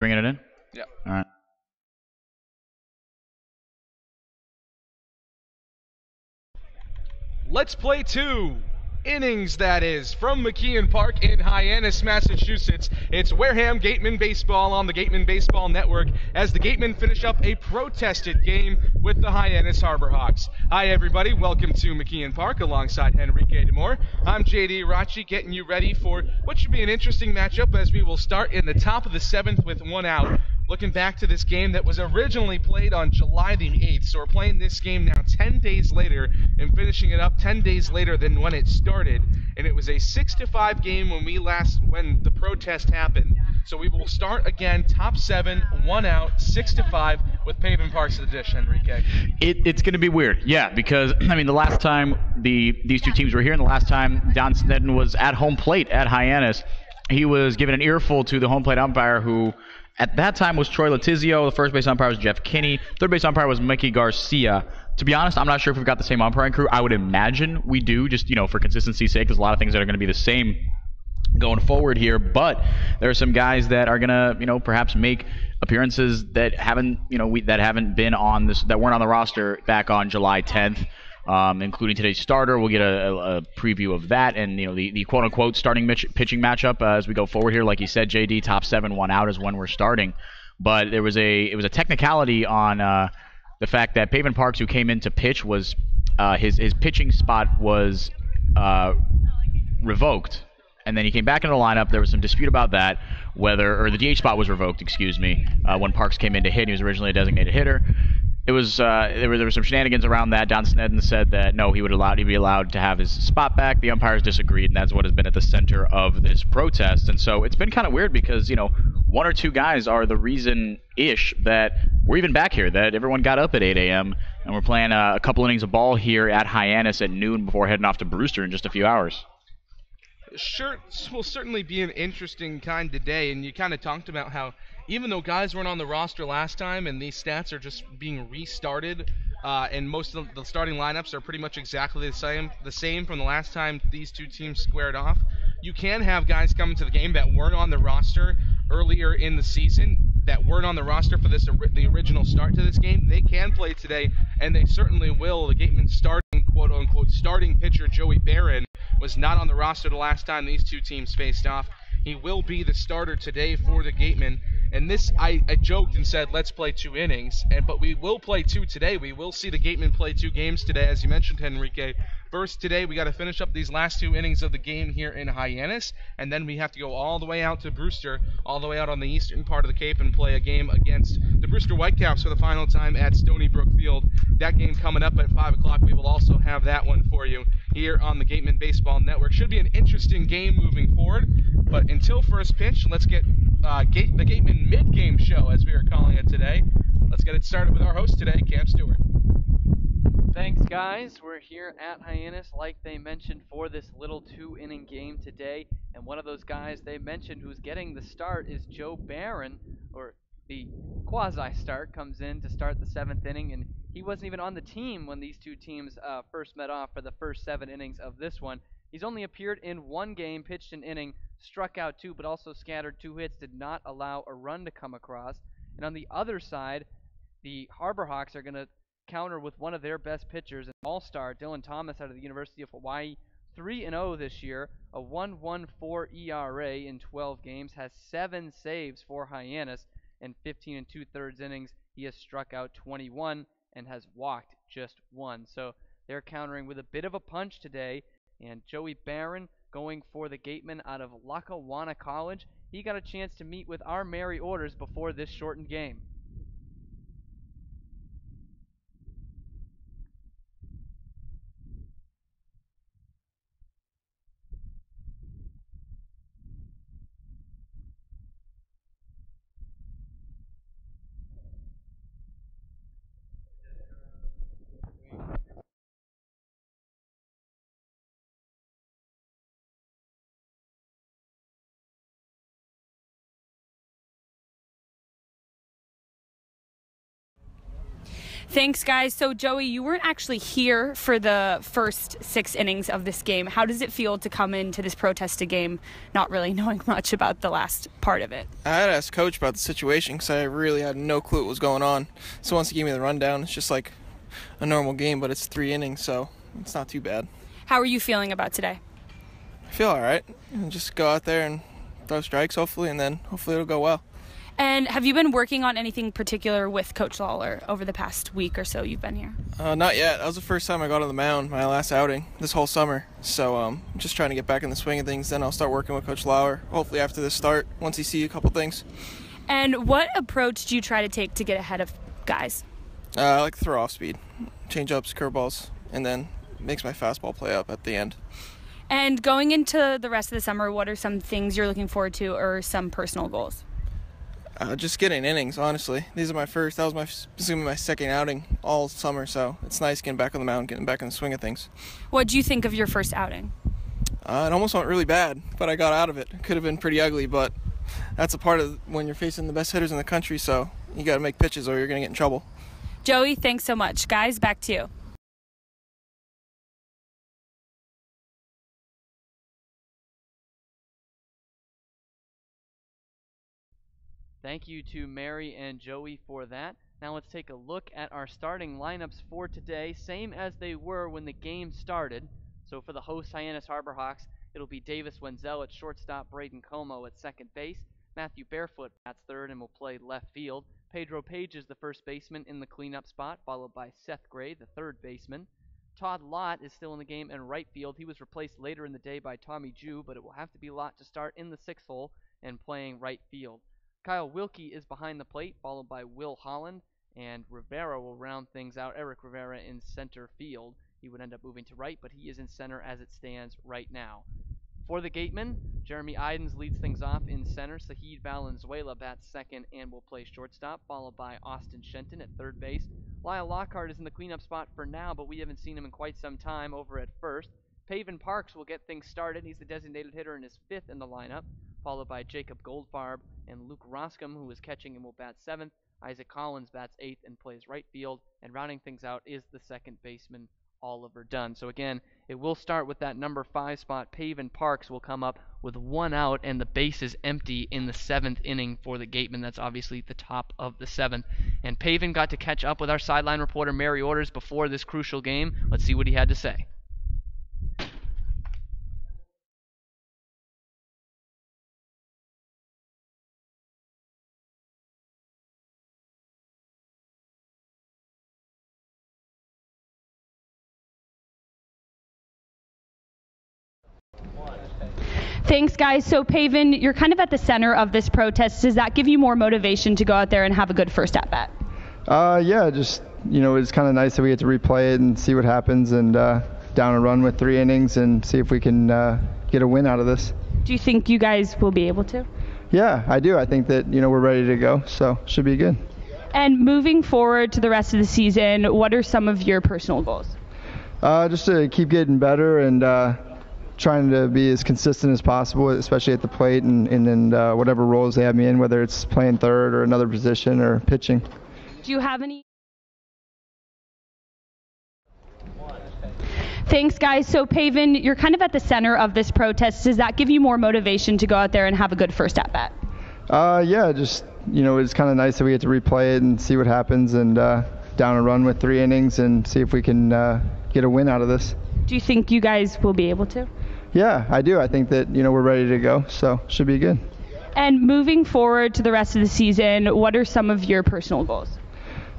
Bringing it in? Yeah. All right. Let's play 2 innings, that is, from McKeon Park in Hyannis, Massachusetts. It's Wareham Gatemen Baseball on the Gatemen Baseball Network as the Gatemen finish up a protested game with the Hyannis Harbor Hawks. Hi, everybody. Welcome to McKeon Park alongside Enrique DeMore. I'm JD Rachi, getting you ready for what should be an interesting matchup as we will start in the top of the 7th with 1 out. Looking back to this game that was originally played on July the 8th, so we're playing this game now 10 days later and finishing it up 10 days later than when it started. And it was a 6-5 game when the protest happened. So we will start again, top 7, 1 out, 6-5 with Paving Parks of the Dish, Enrique. It's going to be weird, yeah, because, I mean, the last time these two teams were here and the last time Don Sneddon was at home plate at Hyannis, he was given an earful to the home plate umpire who at that time was Troy Letizio. The first base umpire was Jeff Kinney. Third base umpire was Mickey Garcia. To be honest, I'm not sure if we've got the same umpiring crew. I would imagine we do, just, for consistency's sake. There's a lot of things that are going to be the same going forward here, but there are some guys that are going to, perhaps make appearances that haven't, that haven't been on this, that weren't on the roster back on July 10th. Including today's starter. We'll get a preview of that and the quote-unquote starting pitching matchup as we go forward here. Like you said, JD, top 7, 1 out is when we're starting. But it was a technicality on the fact that Pavin Parks, who came in to pitch, was his pitching spot was revoked. And then he came back into the lineup. There was some dispute about that, or the DH spot was revoked, when Parks came in to hit. He was originally a designated hitter. It was there were some shenanigans around that. Don Sneddon said that no, he'd be allowed to have his spot back. The umpires disagreed, and that's what has been at the center of this protest. And so it's been kind of weird because 1 or 2 guys are the reason-ish that we're even back here. That everyone got up at 8 a.m. and we're playing a couple innings of ball here at Hyannis at noon before heading off to Brewster in just a few hours. Sure, this will certainly be an interesting kind of day, and you kind of talked about how even though guys weren't on the roster last time and these stats are just being restarted, and most of the starting lineups are pretty much exactly the same from the last time these two teams squared off, you can have guys come to the game that weren't on the roster earlier in the season, that weren't on the roster for the original start to this game. They can play today, and they certainly will. The Gatemen quote-unquote starting pitcher Joey Barron was not on the roster the last time these two teams faced off. He will be the starter today for the Gatemen. And this, I joked and said, let's play 2 innings. But we will play 2 today. We will see the Gatemen play 2 games today, as you mentioned, Enrique. First, today, we got to finish up these last 2 innings of the game here in Hyannis. And then we have to go all the way out to Brewster, all the way out on the eastern part of the Cape, and play a game against the Brewster Whitecaps for the final time at Stony Brook Field. That game coming up at 5 o'clock. We will also have that one for you here on the Gatemen Baseball Network. Should be an interesting game moving forward. But until first pitch, let's get the Gatemen Mid-Game Show, as we are calling it today. Let's get it started with our host today, Cam Stewart. Thanks, guys. We're here at Hyannis, like they mentioned, for this little 2-inning game today. And one of those guys they mentioned who's getting the start is Joe Barron, or the quasi-start, comes in to start the 7th inning. And he wasn't even on the team when these two teams first met off for the first 7 innings of this one. He's only appeared in 1 game, pitched an inning, struck out 2, but also scattered 2 hits, did not allow a run to come across. And on the other side, the Harbor Hawks are going to counter with one of their best pitchers, an all-star, Dylan Thomas out of the University of Hawaii, 3-0 this year, a 1.14 ERA in 12 games, has 7 saves for Hyannis, and 15 2/3 innings. He has struck out 21 and has walked just 1. So they're countering with a bit of a punch today. And Joey Barron going for the Gatemen out of Lackawanna College. He got a chance to meet with our Mary Orders before this shortened game. Thanks, guys. So, Joey, you weren't actually here for the first 6 innings of this game. How does it feel to come into this protested game not really knowing much about the last part of it? I had to ask Coach about the situation because I really had no clue what was going on. So once he gave me the rundown, it's just like a normal game, but it's 3 innings, so it's not too bad. How are you feeling about today? I feel all right. Just go out there and throw strikes, hopefully, and then hopefully it'll go well. And have you been working on anything particular with Coach Lawler over the past week or so you've been here? Not yet. That was the first time I got on the mound, my last outing this whole summer. So I'm just trying to get back in the swing of things. Then I'll start working with Coach Lawler, hopefully after this start, once he sees a couple things. And what approach do you try to take to get ahead of guys? I like to throw off speed, change-ups, curveballs, and then makes my fastball play up at the end. And going into the rest of the summer, what are some things you're looking forward to or some personal goals? Just getting innings, honestly. This is going to be my second outing all summer, so it's nice getting back on the mound, getting back in the swing of things. What do you think of your first outing? It almost went really bad, but I got out of it. It could have been pretty ugly, but that's a part of when you're facing the best hitters in the country, so you got to make pitches or you're going to get in trouble. Joey, thanks so much. Guys, back to you. Thank you to Mary and Joey for that. Now let's take a look at our starting lineups for today, same as they were when the game started. So for the host Hyannis Harbor Hawks, it'll be Davis Wenzel at shortstop, Braden Como at second base, Matthew Barefoot bats third and will play left field. Pedro Page is the first baseman in the cleanup spot, followed by Seth Gray, the third baseman. Todd Lott is still in the game in right field. He was replaced later in the day by Tommy Jew, but it will have to be Lott to start in the sixth hole and playing right field. Kyle Wilkie is behind the plate, followed by Will Holland, and Rivera will round things out. Eric Rivera in center field. He would end up moving to right, but he is in center as it stands right now. For the Gatemen, Jeremy Idens leads things off in center. Sahid Valenzuela bats second and will play shortstop, followed by Austin Shenton at third base. Lyle Lockhart is in the cleanup spot for now, but we haven't seen him in quite some time over at first. Paven Parks will get things started. He's the designated hitter and is fifth in the lineup, followed by Jacob Goldfarb and Luke Roscom, who is catching and will bat seventh. Isaac Collins bats eighth and plays right field, and rounding things out is the second baseman, Oliver Dunn. So again, it will start with that number 5 spot. Paven Parks will come up with 1 out, and the base is empty in the 7th inning for the Gatemen. That's obviously the top of the 7th. And Paven got to catch up with our sideline reporter, Mary Orders, before this crucial game. Let's see what he had to say. Thanks, guys. So, Paven, you're kind of at the center of this protest. Does that give you more motivation to go out there and have a good first at-bat? Yeah, just, it's kind of nice that we get to replay it and see what happens and down a run with 3 innings and see if we can get a win out of this. Do you think you guys will be able to? Yeah, I do. I think that, we're ready to go, so should be good. And moving forward to the rest of the season, what are some of your personal goals? Just to keep getting better and trying to be as consistent as possible, especially at the plate and in whatever roles they have me in, whether it's playing third or another position or pitching. Do you have any? Thanks, guys. So, Paven, you're kind of at the center of this protest. Does that give you more motivation to go out there and have a good first at-bat? Yeah, just, it's kind of nice that we get to replay it and see what happens and down a run with 3 innings and see if we can get a win out of this. Do you think you guys will be able to? Yeah, I do. I think that, we're ready to go, so should be good. And moving forward to the rest of the season, what are some of your personal goals?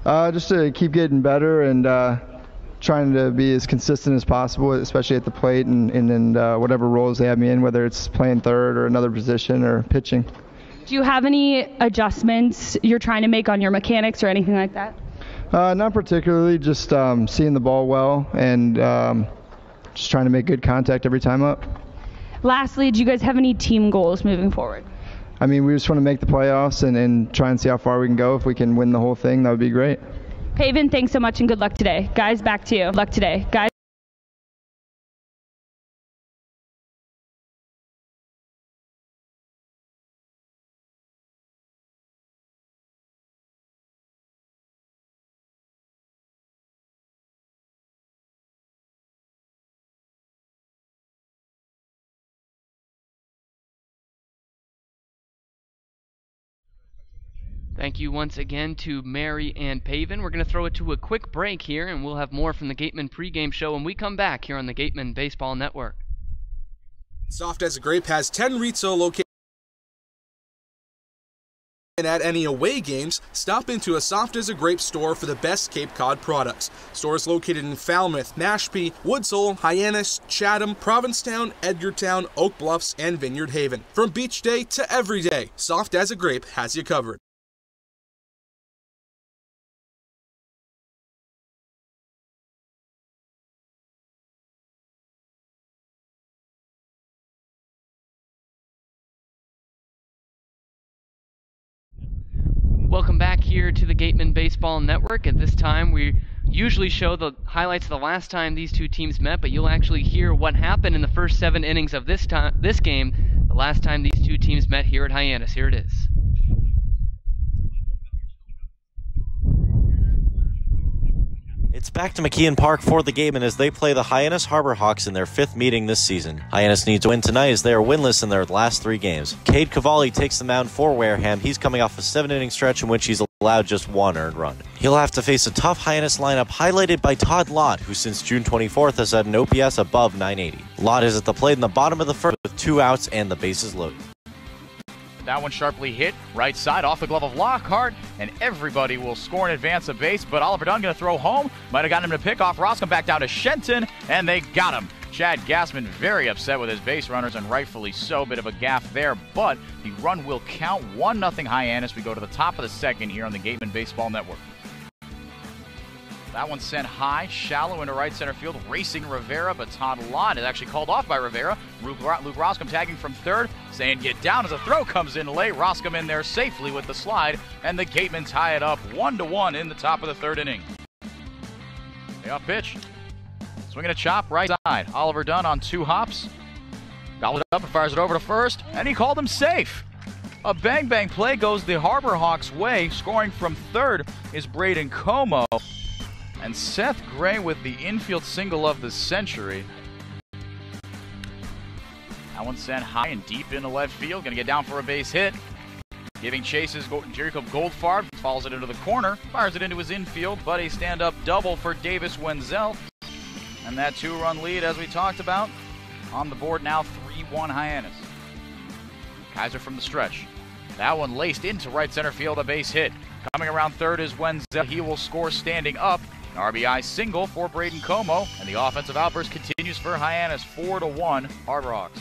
Just to keep getting better and trying to be as consistent as possible, especially at the plate and in whatever roles they have me in, whether it's playing third or another position or pitching. Do you have any adjustments you're trying to make on your mechanics or anything like that? Not particularly, just seeing the ball well and just trying to make good contact every time up. Lastly, do you guys have any team goals moving forward? I mean, we just want to make the playoffs and try and see how far we can go. If we can win the whole thing, that would be great. Paven, thanks so much and good luck today. Guys, back to you. Good luck today. Guys. Thank you once again to Mary and Paven. We're going to throw it to a quick break here, and we'll have more from the Gatemen Pregame Show when we come back here on the Gatemen Baseball Network. Soft as a Grape has 10 retail locations. And at any away games, stop into a Soft as a Grape store for the best Cape Cod products. Stores located in Falmouth, Mashpee, Woods Hole, Hyannis, Chatham, Provincetown, Edgartown, Oak Bluffs, and Vineyard Haven. From beach day to every day, Soft as a Grape has you covered. Welcome back here to the Gatemen Baseball Network. At this time, we usually show the highlights of the last time these two teams met, but you'll actually hear what happened in the first 7 innings of this game, the last time these two teams met here at Hyannis. Here it is. It's back to McKeon Park for the Gatemen as they play the Hyannis Harbor Hawks in their 5th meeting this season. Hyannis needs to win tonight as they are winless in their last 3 games. Cade Cavalli takes the mound for Wareham. He's coming off a 7-inning stretch in which he's allowed just 1 earned run. He'll have to face a tough Hyannis lineup highlighted by Todd Lott, who since June 24th has had an OPS above 980. Lott is at the plate in the bottom of the 1st with 2 outs and the bases loaded. That one sharply hit, right side, off the glove of Lockhart, and everybody will score in advance of base, but Oliver Dunn going to throw home. Might have gotten him to pick off. Roscombe back down to Shenton, and they got him. Chad Gassman very upset with his base runners, and rightfully so. Bit of a gaffe there, but the run will count. 1-0 Hyannis. We go to the top of the 2nd here on the Gatemen Baseball Network. That one sent high, shallow into right center field, racing Rivera, but Todd Lott is actually called off by Rivera. Luke Roscombe tagging from 3rd, saying get down as a throw comes in late. Roscombe in there safely with the slide, and the Gatemen tie it up 1-1 in the top of the 3rd inning. Payoff pitch. Swinging a chop, right side. Oliver Dunn on 2 hops. Gobbled it up and fires it over to 1st, and he called him safe. A bang-bang play goes the Harbor Hawks' way. Scoring from 3rd is Braden Como. And Seth Gray with the infield single of the century. That one sent high and deep into left field. Going to get down for a base hit. Giving chases, Jacob Goldfarb follows it into the corner. Fires it into his infield, but a stand-up double for Davis Wenzel. And that 2-run lead, as we talked about, on the board now 3-1 Hyannis. Kaiser from the stretch. That one laced into right center field, a base hit. Coming around 3rd is Wenzel. He will score standing up. RBI single for Braden Como, and the offensive outburst continues for Hyannis, 4-1 Harbor Hawks.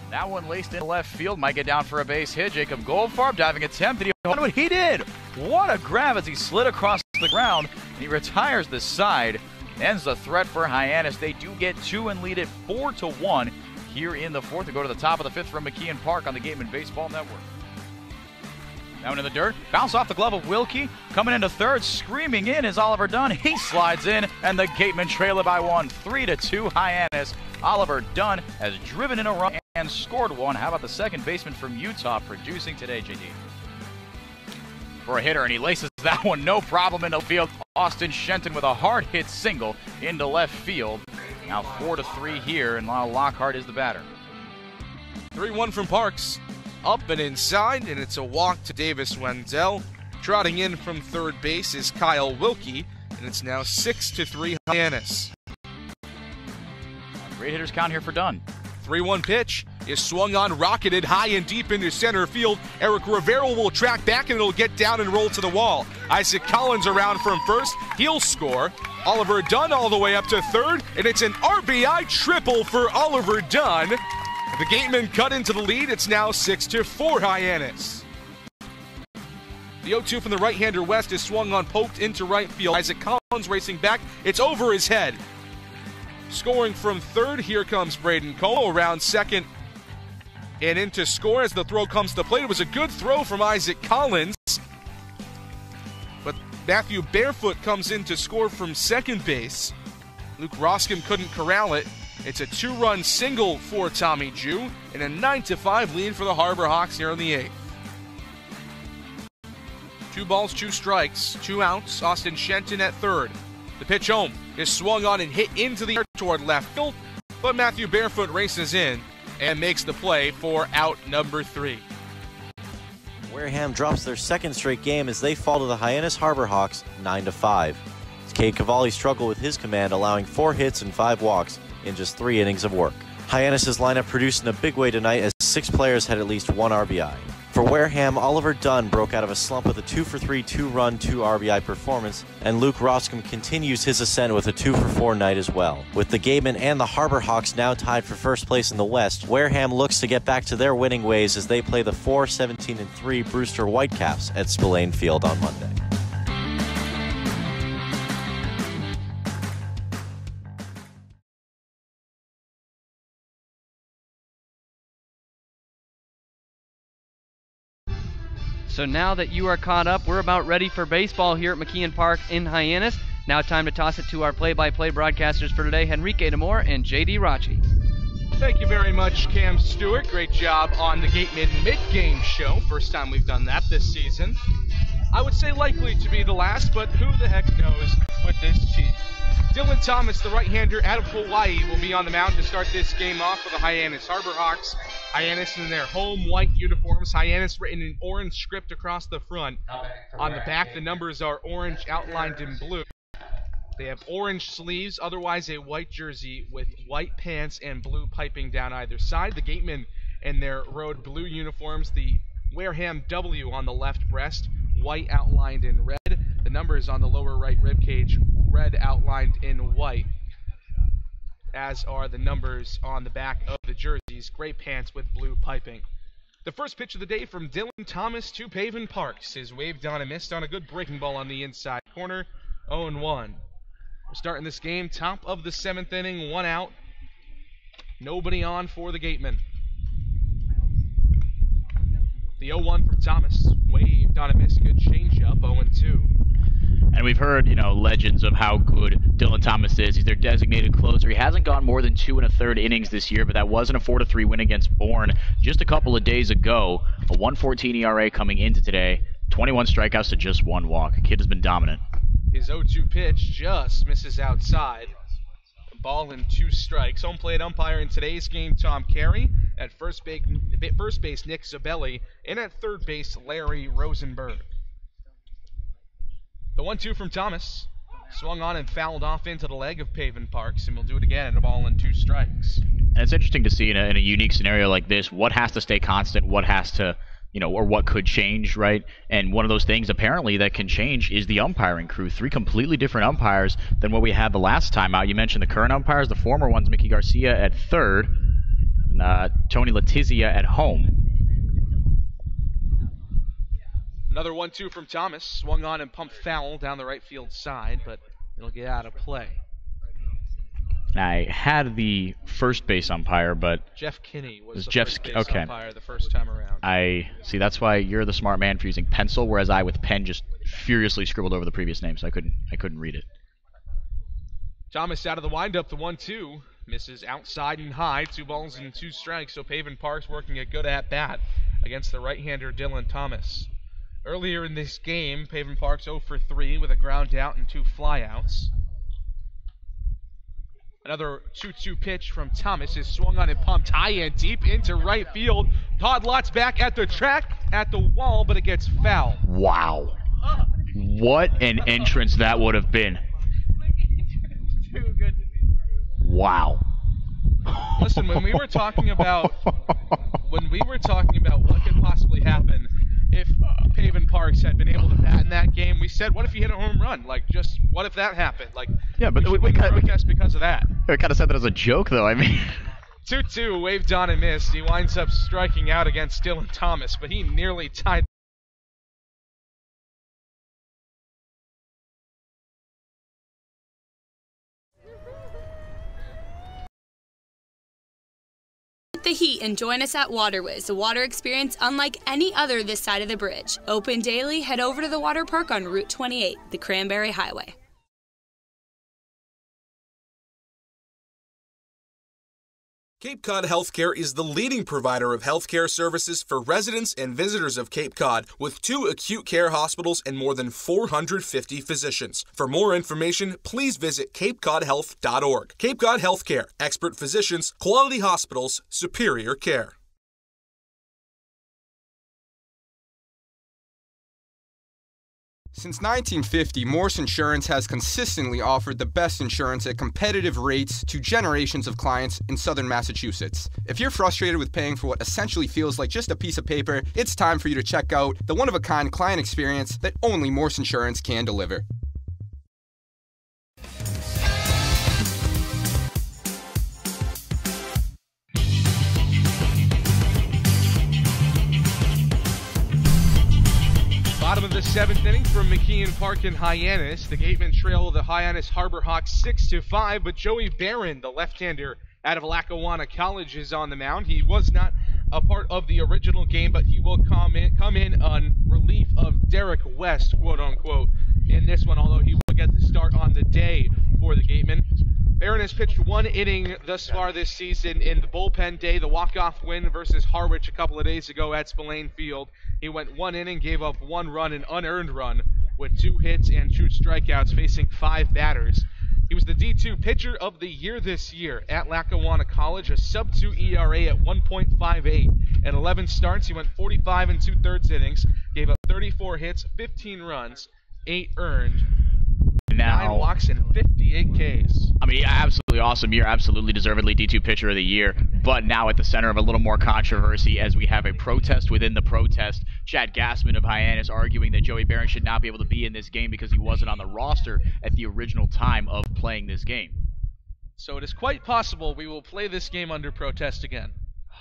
That one laced in left field, might get down for a base hit. Jacob Goldfarb diving attempt, did he hold what he did? What a grab as he slid across the ground, and he retires the side. Ends the threat for Hyannis. They do get 2 and lead it 4-1 here in the 4th. To go to the top of the 5th from McKeon Park on the Gatemen Baseball Network. That one in the dirt, bounce off the glove of Wilkie, coming into 3rd, screaming in is Oliver Dunn. He slides in, and the Gatemen trail it by 1, 3-2 Hyannis. Oliver Dunn has driven in a run and scored 1. How about the second baseman from Utah producing today, JD? For a hitter, and he laces that one, no problem into field. Austin Shenton with a hard hit single into left field. Now 4-3 here, and Lockhart is the batter. 3-1 from Parks. Up and inside, and it's a walk to Davis Wenzel. Trotting in from 3rd base is Kyle Wilkie, and it's now 6-3 Hyannis. Great hitters count here for Dunn. 3-1 pitch is swung on, rocketed high and deep into center field. Eric Rivera will track back, and it'll get down and roll to the wall. Isaac Collins around from 1st. He'll score. Oliver Dunn all the way up to 3rd, and it's an RBI triple for Oliver Dunn. The Gatemen cut into the lead. It's now 6-4 Hyannis. The 0-2 from the right-hander West is swung on, poked into right field. Isaac Collins racing back. It's over his head. Scoring from 3rd, here comes Braden Como around 2nd and into score as the throw comes to plate. It was a good throw from Isaac Collins, but Matthew Barefoot comes in to score from 2nd base. Luke Roscombe couldn't corral it. It's a 2-run single for Tommy Jew and a 9-5 lead for the Harbor Hawks here in the 8th. 2 balls, 2 strikes, 2 outs. Austin Shenton at 3rd. The pitch home is swung on and hit into the air toward left field, but Matthew Barefoot races in and makes the play for out number 3. Wareham drops their second straight game as they fall to the Hyannis Harbor Hawks 9-5. Cade Cavalli struggled with his command, allowing 4 hits and 5 walks in just 3 innings of work. Hyannis' lineup produced in a big way tonight as 6 players had at least 1 RBI. For Wareham, Oliver Dunn broke out of a slump with a 2-for-3, 2-run, 2 RBI performance, and Luke Roscom continues his ascent with a 2-for-4 night as well. With the Gatemen and the Harbor Hawks now tied for first place in the West, Wareham looks to get back to their winning ways as they play the 4-17-3 Brewster Whitecaps at Spillane Field on Monday. So now that you are caught up, we're about ready for baseball here at McKeon Park in Hyannis. Now time to toss it to our play-by-play broadcasters for today, Henrique Demore and J.D. Rachi. Thank you very much, Cam Stewart. Great job on the Gatemen Mid-Game Show. First time we've done that this season. I would say likely to be the last, but who the heck knows with this team. Dylan Thomas, the right-hander out of Hawaii, will be on the mound to start this game off for the Hyannis Harbor Hawks. Hyannis in their home white uniforms. Hyannis written in orange script across the front. On the back, the numbers are orange outlined in blue. They have orange sleeves, otherwise a white jersey with white pants and blue piping down either side. The Gatemen in their road blue uniforms, the Wareham W on the left breast, white outlined in red. The numbers on the lower right ribcage, red outlined in white, as are the numbers on the back of the jerseys, gray pants with blue piping. The first pitch of the day from Dylan Thomas to Pavin Parks is waved on and missed on a good breaking ball on the inside corner, 0-1. We're starting this game, top of the 7th inning, 1 out. Nobody on for the Gatemen. The 0-1 from Thomas, waved on and missed, good changeup, 0-2. And we've heard, legends of how good Dylan Thomas is. He's their designated closer. He hasn't gone more than 2 1/3 innings this year, but that wasn't a 4-3 win against Bourne just a couple of days ago. A 1.14 ERA coming into today. 21 strikeouts to just 1 walk. The kid has been dominant. His 0-2 pitch just misses outside. Ball and 2 strikes. Home plate umpire in today's game, Tom Carey. At first base, Nick Zabelli. And at third base, Larry Rosenberg. The 1-2 from Thomas. Swung on and fouled off into the leg of Pavin Parks, and we'll do it again at a ball and 2 strikes. And it's interesting to see in a unique scenario like this, what has to stay constant, what has to, or what could change, right? And one of those things apparently that can change is the umpiring crew. 3 completely different umpires than what we had the last time out. You mentioned the current umpires. The former one's Mickey Garcia at third, and Tony Letizia at home. Another 1-2 from Thomas. Swung on and pumped foul down the right field side, but it'll get out of play. I had the first base umpire, but Jeff Kinney was the Jeff's, first base okay. umpire the first time around. I see. That's why you're the smart man for using pencil, whereas I with pen just furiously scribbled over the previous name, so I couldn't read it. Thomas out of the windup, the 1-2. Misses outside and high, 2 balls and 2 strikes, so Pavin Parks working a good at-bat against the right-hander Dylan Thomas. Earlier in this game, Pavin Parks 0-for-3 with a ground out and 2 flyouts. Another 2-2 pitch from Thomas is swung on and pumped high and deep into right field. Todd Lott's back at the track, at the wall, but it gets foul. Wow. What an entrance that would have been. Wow. Listen, when we were talking about what could possibly happen if Pavin Parks had been able to bat in that game, we said, what if he hit a home run? Just what if that happened? Yeah, but we protest because of that. We kind of said that as a joke, though. 2-2, waved on and missed. He winds up striking out against Dylan Thomas, but he nearly tied. The heat and join us at Waterways, a water experience unlike any other this side of the bridge. Open daily, head over to the water park on Route 28, the Cranberry Highway. Cape Cod Healthcare is the leading provider of healthcare services for residents and visitors of Cape Cod, with 2 acute care hospitals and more than 450 physicians. For more information, please visit capecodhealth.org. Cape Cod Healthcare, expert physicians, quality hospitals, superior care. Since 1950, Morse Insurance has consistently offered the best insurance at competitive rates to generations of clients in southern Massachusetts. If you're frustrated with paying for what essentially feels like just a piece of paper, it's time for you to check out the one-of-a-kind client experience that only Morse Insurance can deliver. Bottom of the 7th inning from McKeon Park and Hyannis. The Gatemen trail the Hyannis Harbor Hawks 6-5, but Joey Barron, the left-hander out of Lackawanna College, is on the mound. He was not a part of the original game, but he will come in on relief of Derek West, quote-unquote, in this one, although he will get the start on the day for the Gatemen. Barron has pitched 1 inning thus far this season in the bullpen day, the walk-off win versus Harwich a couple of days ago at Spillane Field. He went 1 inning, gave up 1 run, an unearned run, with 2 hits and 2 strikeouts, facing 5 batters. He was the D2 Pitcher of the Year this year at Lackawanna College, a sub-2 ERA at 1.58. At 11 starts, he went 45 2/3 innings, gave up 34 hits, 15 runs, 8 earned, 9 walks, and 58 Ks. I mean, absolutely awesome year, absolutely deservedly D2 Pitcher of the Year, but now at the center of a little more controversy as we have a protest within the protest. Chad Gassman of Hyannis arguing that Joey Barron should not be able to be in this game because he wasn't on the roster at the original time of playing this game. So it is quite possible we will play this game under protest again.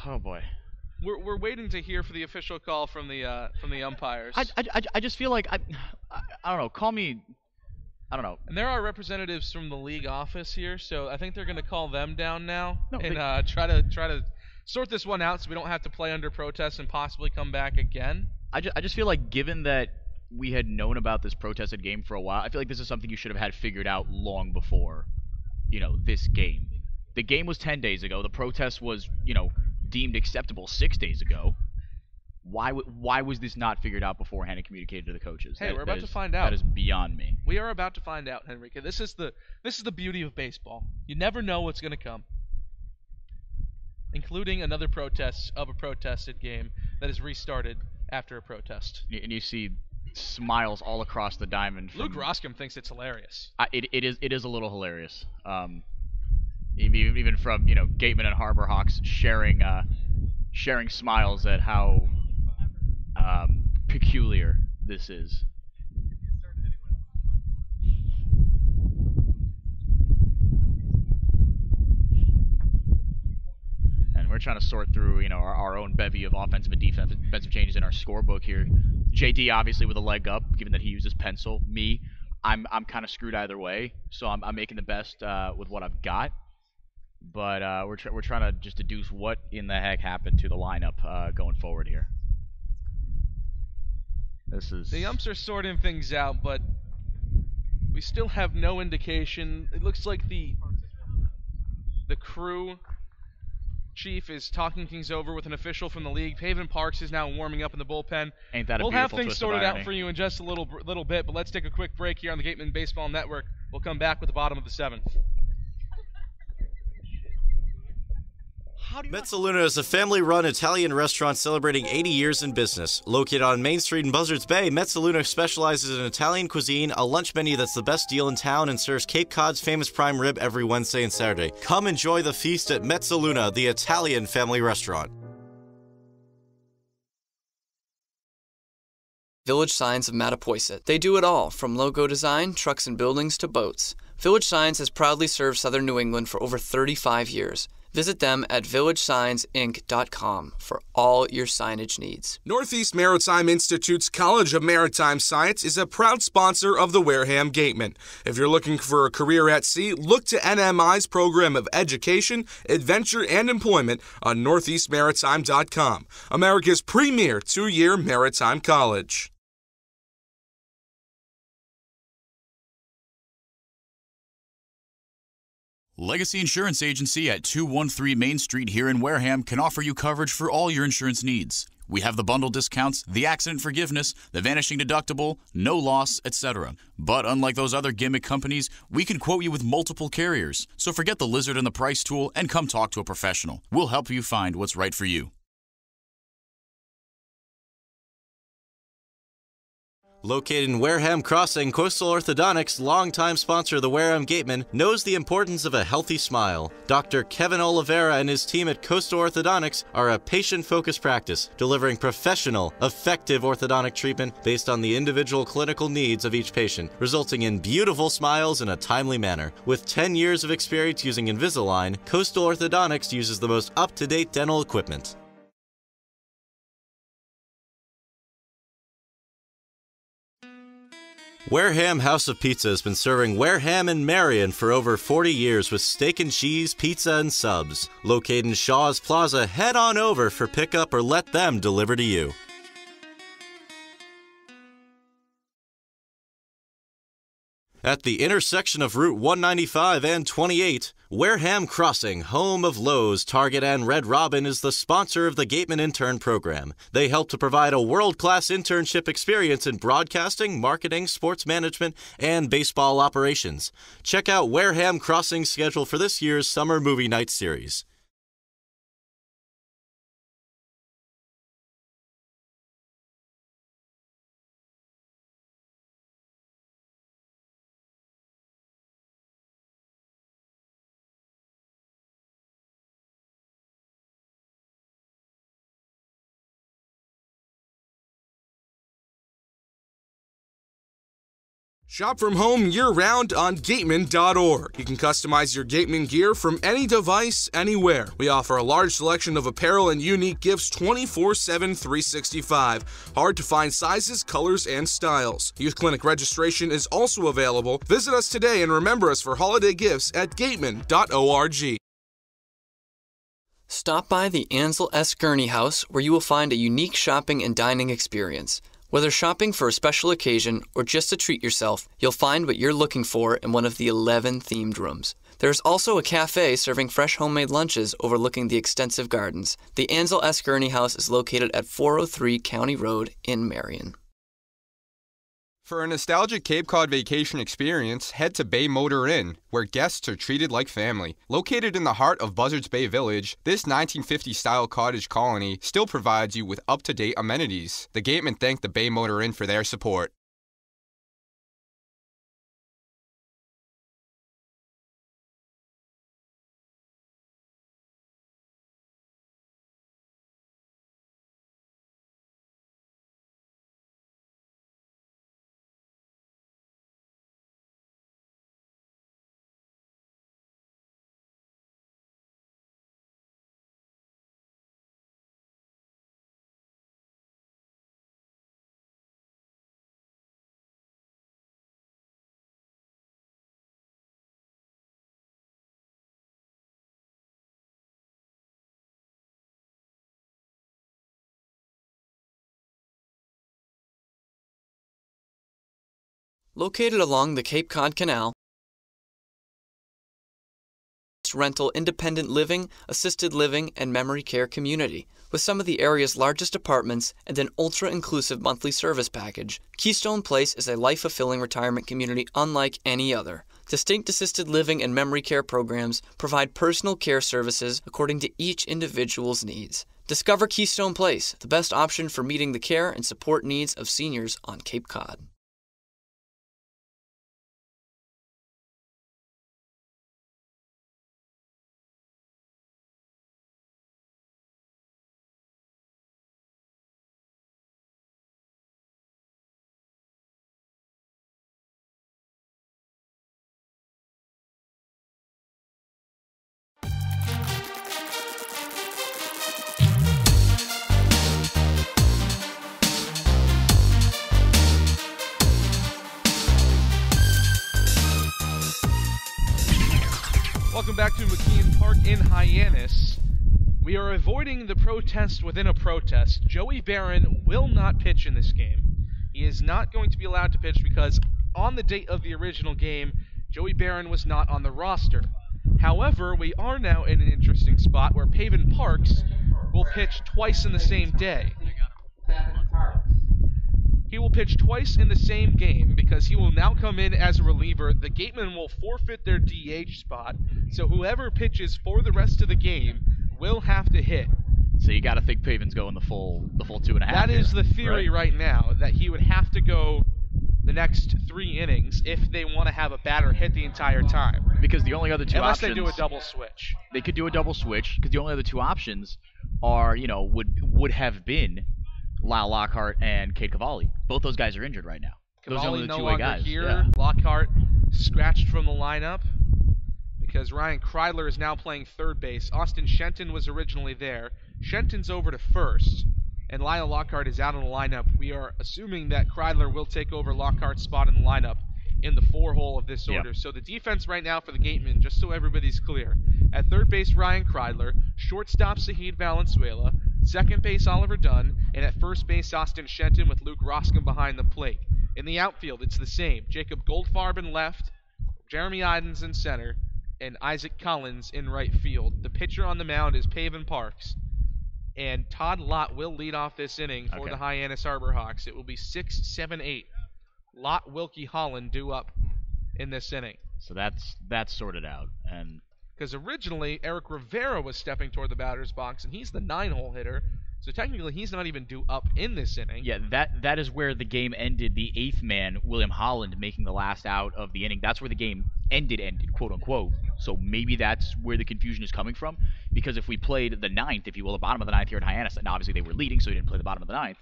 Oh boy. We're waiting to hear for the official call from the umpires. I just feel like I don't know. Call me. I don't know. And there are representatives from the league office here, so I think they're going to call them down now and try to sort this one out so we don't have to play under protest and possibly come back again. I just feel like, given that we had known about this protested game for a while, I feel like this is something you should have had figured out long before, this game. The game was 10 days ago. The protest was, deemed acceptable 6 days ago. Why was this not figured out beforehand and communicated to the coaches? Hey, we're about to find out. That is beyond me. We are about to find out, Henrique. This is the beauty of baseball. You never know what's going to come, including another protest of a protested game that is restarted after a protest. And you see smiles all across the diamond. Luke Roscom thinks it's hilarious. It is a little hilarious. Even from Gatemen and Harbor Hawks sharing smiles at how peculiar this is. And we're trying to sort through, our own bevy of offensive and defensive changes in our scorebook here. JD obviously with a leg up, given that he uses pencil. Me, I'm kind of screwed either way, so I'm making the best with what I've got. But we're trying to just deduce what in the heck happened to the lineup going forward here. The umps are sorting things out, but we still have no indication. It looks like the crew chief is talking things over with an official from the league. Paven Parks is now warming up in the bullpen. Ain't that a We'll have things twist sorted of out irony? for you in just a little bit, but let's take a quick break here on the Gatemen Baseball Network. We'll come back with the bottom of the 7th. Mezza Luna is a family-run Italian restaurant celebrating 80 years in business. Located on Main Street in Buzzards Bay, Mezza Luna specializes in Italian cuisine, a lunch menu that's the best deal in town, and serves Cape Cod's famous prime rib every Wednesday and Saturday. Come enjoy the feast at Mezza Luna, the Italian family restaurant. Village Signs of Mattapoisett. They do it all, from logo design, trucks and buildings, to boats. Village Signs has proudly served southern New England for over 35 years. Visit them at villagesigns.inc.com for all your signage needs. Northeast Maritime Institute's College of Maritime Science is a proud sponsor of the Wareham Gatemen. If you're looking for a career at sea, look to NMI's program of education, adventure, and employment on northeastmaritime.com, America's premier 2-year maritime college. Legacy Insurance Agency at 213 Main Street here in Wareham can offer you coverage for all your insurance needs. We have the bundle discounts, the accident forgiveness, the vanishing deductible, no loss, etc. But unlike those other gimmick companies, we can quote you with multiple carriers. So forget the lizard and the price tool and come talk to a professional. We'll help you find what's right for you. Located in Wareham Crossing, Coastal Orthodontics, longtime sponsor of the Wareham Gatemen, knows the importance of a healthy smile. Dr. Kevin Oliveira and his team at Coastal Orthodontics are a patient-focused practice, delivering professional, effective orthodontic treatment based on the individual clinical needs of each patient, resulting in beautiful smiles in a timely manner. With 10 years of experience using Invisalign, Coastal Orthodontics uses the most up-to-date dental equipment. Wareham House of Pizza has been serving Wareham and Marion for over 40 years with steak and cheese, pizza, and subs. Located in Shaw's Plaza, head on over for pickup or let them deliver to you. At the intersection of Route 195 and 28, Wareham Crossing, home of Lowe's, Target, and Red Robin, is the sponsor of the Gatemen Intern Program. They help to provide a world-class internship experience in broadcasting, marketing, sports management, and baseball operations. Check out Wareham Crossing's schedule for this year's Summer Movie Night Series. Shop from home year-round on Gatemen.org. You can customize your Gatemen gear from any device, anywhere. We offer a large selection of apparel and unique gifts 24/7, 365. Hard to find sizes, colors, and styles. Youth Clinic registration is also available. Visit us today and remember us for holiday gifts at Gatemen.org. Stop by the Ansel S. Gurney House, where you will find a unique shopping and dining experience. Whether shopping for a special occasion or just to treat yourself, you'll find what you're looking for in one of the 11 themed rooms. There's also a cafe serving fresh homemade lunches overlooking the extensive gardens. The Ansel S. Gurney House is located at 403 County Road in Marion. For a nostalgic Cape Cod vacation experience, head to Bay Motor Inn, where guests are treated like family. Located in the heart of Buzzards Bay Village, this 1950-style cottage colony still provides you with up-to-date amenities. The Gatemen thank the Bay Motor Inn for their support. Located along the Cape Cod Canal, rental independent living, assisted living, and memory care community. With some of the area's largest apartments and an ultra-inclusive monthly service package, Keystone Place is a life-fulfilling retirement community unlike any other. Distinct assisted living and memory care programs provide personal care services according to each individual's needs. Discover Keystone Place, the best option for meeting the care and support needs of seniors on Cape Cod. Welcome back to McKeon Park in Hyannis. We are avoiding the protest within a protest. Joey Barron will not pitch in this game. He is not going to be allowed to pitch because on the date of the original game, Joey Barron was not on the roster. However, we are now in an interesting spot where Paven Parks will pitch twice in the same day. He will pitch twice in the same game because he will now come in as a reliever. The Gatemen will forfeit their DH spot, so whoever pitches for the rest of the game will have to hit. So you got to think Paven's going the full 2.5. That is the theory right now, that he would have to go the next 3 innings if they want to have a batter hit the entire time. Because the only other two Unless options... they do a double switch. They could do a double switch, because the only other two options are, would have been Lyle Lockhart and Cade Cavalli. Both those guys are injured right now. Those are Cavalli only the no two-way longer guys. here. Yeah. Lockhart scratched from the lineup because Ryan Kreidler is now playing third base. Austin Shenton was originally there. Shenton's over to first, and Lyle Lockhart is out of the lineup. We are assuming that Kreidler will take over Lockhart's spot in the lineup in the 4-hole of this order. So the defense right now for the Gatemen, just so everybody's clear. At third base, Ryan Kreidler. Shortstop, Sahid Valenzuela. Second base, Oliver Dunn. And at first base, Austin Shenton with Luke Roscom behind the plate. In the outfield, it's the same. Jacob Goldfarb in left, Jeremy Idens in center, and Isaac Collins in right field. The pitcher on the mound is Paven Parks. And Todd Lott will lead off this inning for the Hyannis Harbor Hawks. It will be 6, 7, 8. Lott, Wilkie, Holland due up in this inning. So that's sorted out. And because originally Eric Rivera was stepping toward the batter's box, and he's the 9-hole hitter. So technically, he's not even due up in this inning. Yeah, that is where the game ended. The 8th man, William Holland, making the last out of the inning. That's where the game ended, quote unquote. So maybe that's where the confusion is coming from. Because if we played the 9th, if you will, the bottom of the 9th here at Hyannis, and obviously they were leading, so he didn't play the bottom of the 9th.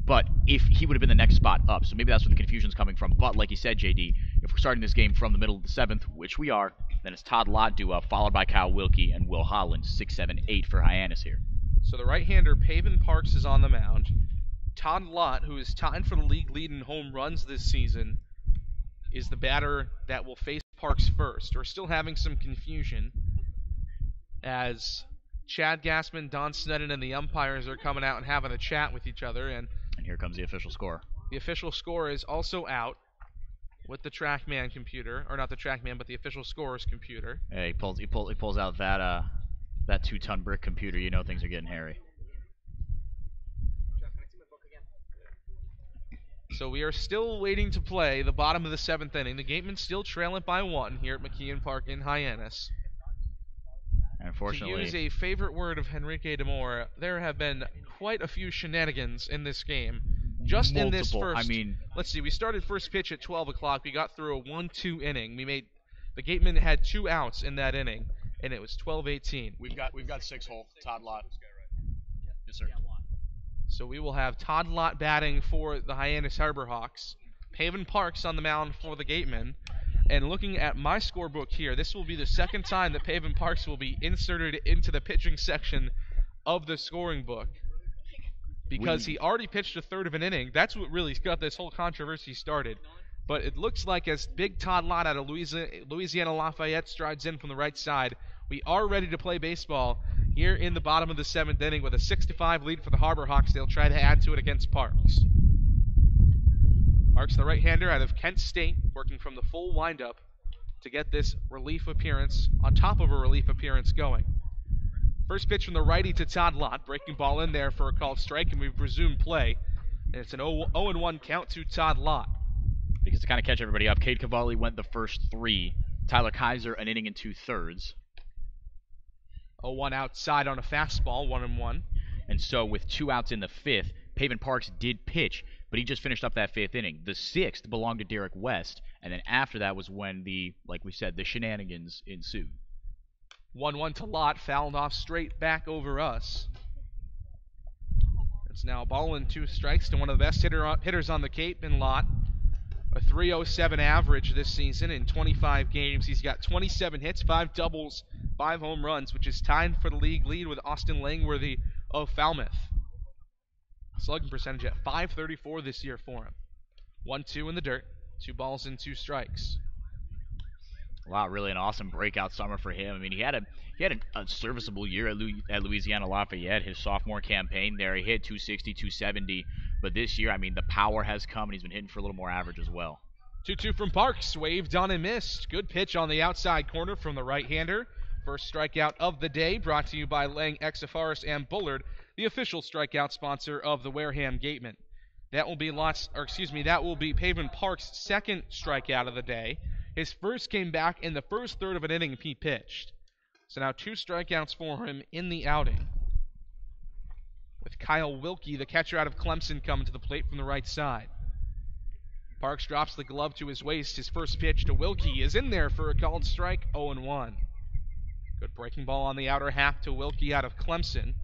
But if he would have been the next spot up, so maybe that's where the confusion is coming from. But like you said, JD, if we're starting this game from the middle of the 7th, which we are, then it's Todd Lott due up, followed by Kyle Wilkie and Will Holland, 6, 7, 8 for Hyannis here. So the right-hander, Paven Parks, is on the mound. Todd Lott, who is tied for the league lead in home runs this season, is the batter that will face Parks first. We're still having some confusion as Chad Gassman, Don Sneddon, and the umpires are coming out and having a chat with each other. And here comes the official score. The official score is also out with the TrackMan computer. Or not the TrackMan, but the official scorer's computer. Hey, he pulls out that 2-ton brick computer. You know things are getting hairy. So we are still waiting to play the bottom of the 7th inning. The Gatemen still trail it by 1 here at McKeon Park in Hyannis. Unfortunately, to use a favorite word of Henrique de Moore, there have been quite a few shenanigans in this game. Just multiple. In this first, I mean, let's see, we started first pitch at 12 o'clock. We got through a 1-2 inning. The Gatemen had 2 outs in that inning, and it was 12-18. We've got 6-hole, Todd Lott. Yes, sir. So we will have Todd Lott batting for the Hyannis Harbor Hawks. Paven Parks on the mound for the Gatemen. And looking at my scorebook here, this will be the second time that Paven Parks will be inserted into the pitching section of the scoring book. Because he already pitched a third of an inning. That's what really got this whole controversy started. But it looks like as big Todd Lott out of Louisiana Lafayette strides in from the right side, we are ready to play baseball here in the bottom of the 7th inning with a 6-5 lead for the Harbor Hawks. They'll try to add to it against Parks. Parks, the right-hander out of Kent State, working from the full windup to get this relief appearance on top of a relief appearance going. First pitch from the righty to Todd Lott, breaking ball in there for a called strike, and we presume play. And it's an 0-1 count to Todd Lott. Because to kind of catch everybody up, Cade Cavalli went the first 3. Tyler Kaiser, an inning and 2/3. 0-1 outside on a fastball, 1-1. And so with 2 outs in the 5th, Paven Parks did pitch, but he just finished up that 5th inning. The 6th belonged to Derek West, and then after that was when like we said, the shenanigans ensued. 1-1 to Lott, fouled off straight back over us. It's now a ball and 2 strikes to one of the best hitters on the Cape in Lott. A .307 average this season in 25 games. He's got 27 hits, 5 doubles, 5 home runs, which is tied for the league lead with Austin Langworthy of Falmouth. Slugging percentage at .534 this year for him. 1-2 in the dirt, 2 balls and 2 strikes. Wow, really an awesome breakout summer for him. I mean, he had a serviceable year at Louisiana Lafayette. His sophomore campaign there, he hit 260, 270. But this year, I mean, the power has come, and he's been hitting for a little more average as well. 2-2 from Parks, waved on and missed. Good pitch on the outside corner from the right-hander. First strikeout of the day, brought to you by Lang, Exafaris, and Bullard, the official strikeout sponsor of the Wareham Gatemen. That will be Paven Parks' second strikeout of the day. His first came back in the first third of an inning he pitched. So now 2 strikeouts for him in the outing. With Kyle Wilkie, the catcher out of Clemson, coming to the plate from the right side. Parks drops the glove to his waist. His first pitch to Wilkie is in there for a called strike, 0-1. Good breaking ball on the outer half to Wilkie out of Clemson.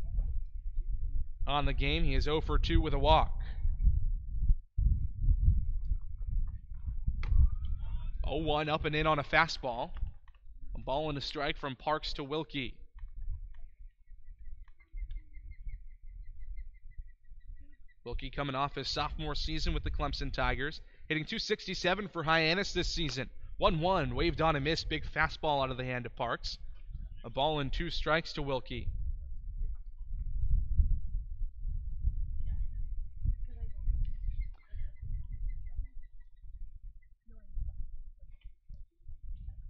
On the game, he is 0 for 2 with a walk. 0-1 up and in on a fastball. A ball and a strike from Parks to Wilkie. Wilkie coming off his sophomore season with the Clemson Tigers, hitting .267 for Hyannis this season. 1-1, waved on and missed, big fastball out of the hand of Parks. A ball and 2 strikes to Wilkie.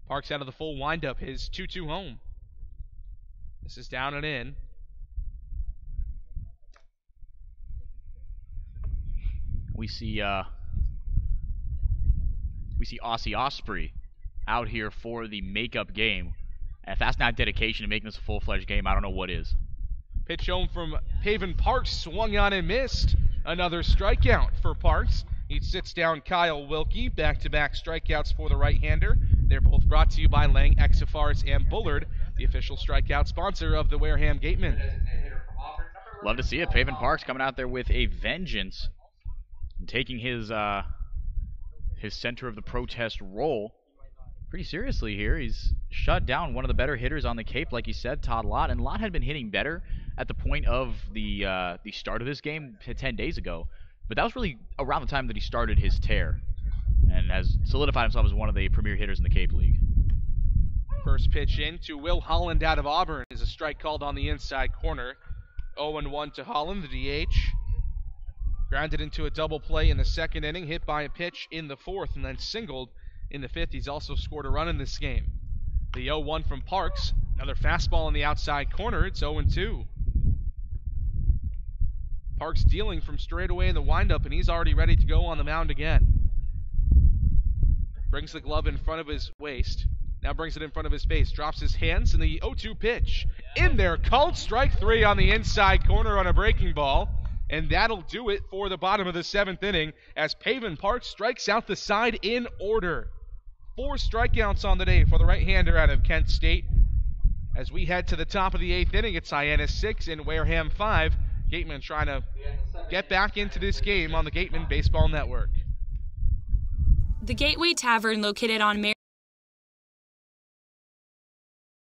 Parks out of the full windup, his 2-2 home. This is down and in. We see Aussie Osprey out here for the makeup game. And if that's not dedication to making this a full-fledged game, I don't know what is. Pitch home from Paven Parks, swung on and missed. Another strikeout for Parks. He sits down Kyle Wilkie, back-to-back strikeouts for the right-hander. They're both brought to you by Lang, Exafars, and Bullard, the official strikeout sponsor of the Wareham Gatemen. Love to see it. Paven Parks coming out there with a vengeance, and taking his center of the protest role pretty seriously here. He's shut down one of the better hitters on the Cape, like you said, Todd Lott. And Lott had been hitting better at the point of the start of this game 10 days ago. But that was really around the time that he started his tear and has solidified himself as one of the premier hitters in the Cape League. First pitch in to Will Holland out of Auburn is a strike called on the inside corner. 0-1 to Holland, the DH. Grounded into a double play in the second inning, hit by a pitch in the fourth, and then singled in the fifth. He's also scored a run in this game. The 0-1 from Parks. Another fastball on the outside corner. It's 0-2. Parks dealing from straight away in the windup, and he's already ready to go on the mound again. Brings the glove in front of his waist. Now brings it in front of his face. Drops his hands, and the 0-2 pitch. In there, called strike 3 on the inside corner on a breaking ball. And that'll do it for the bottom of the 7th inning as Paven Parks strikes out the side in order. 4 strikeouts on the day for the right-hander out of Kent State. As we head to the top of the 8th inning, it's Hyannis 6 and Wareham 5. Gatemen trying to get back into this game on the Gatemen Baseball Network. The Gateway Tavern, located on Mary,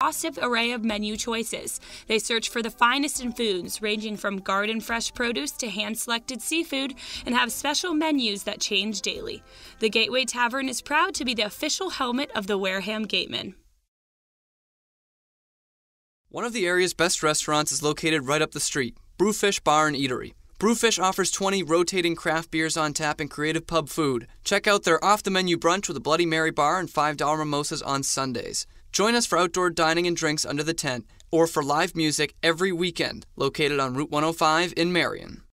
exhaustive array of menu choices. They search for the finest in foods, ranging from garden fresh produce to hand-selected seafood, and have special menus that change daily. The Gateway Tavern is proud to be the official helmet of the Wareham Gatemen. One of the area's best restaurants is located right up the street, Brewfish Bar and Eatery. Brewfish offers 20 rotating craft beers on tap and creative pub food. Check out their off-the-menu brunch with a Bloody Mary bar and $5 mimosas on Sundays. Join us for outdoor dining and drinks under the tent, or for live music every weekend, located on Route 105 in Marion.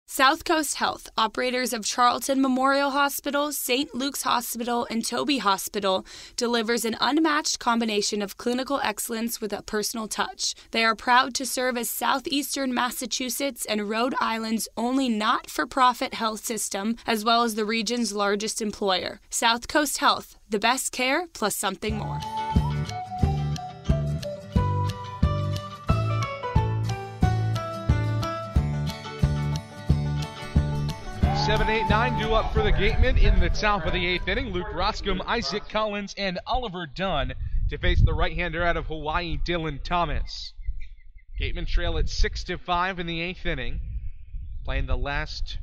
South Coast Health, operators of Charlton Memorial Hospital, St. Luke's Hospital, and Toby Hospital, delivers an unmatched combination of clinical excellence with a personal touch. They are proud to serve as southeastern Massachusetts and Rhode Island's only not-for-profit health system, as well as the region's largest employer. South Coast Health, the best care plus something more. 7-8-9 due up for the Gatemen in the top of the 8th inning. Luke Roscom, Isaac Collins, and Oliver Dunn to face the right-hander out of Hawaii, Dylan Thomas. Gatemen trail at 6-5 in the 8th inning, playing the last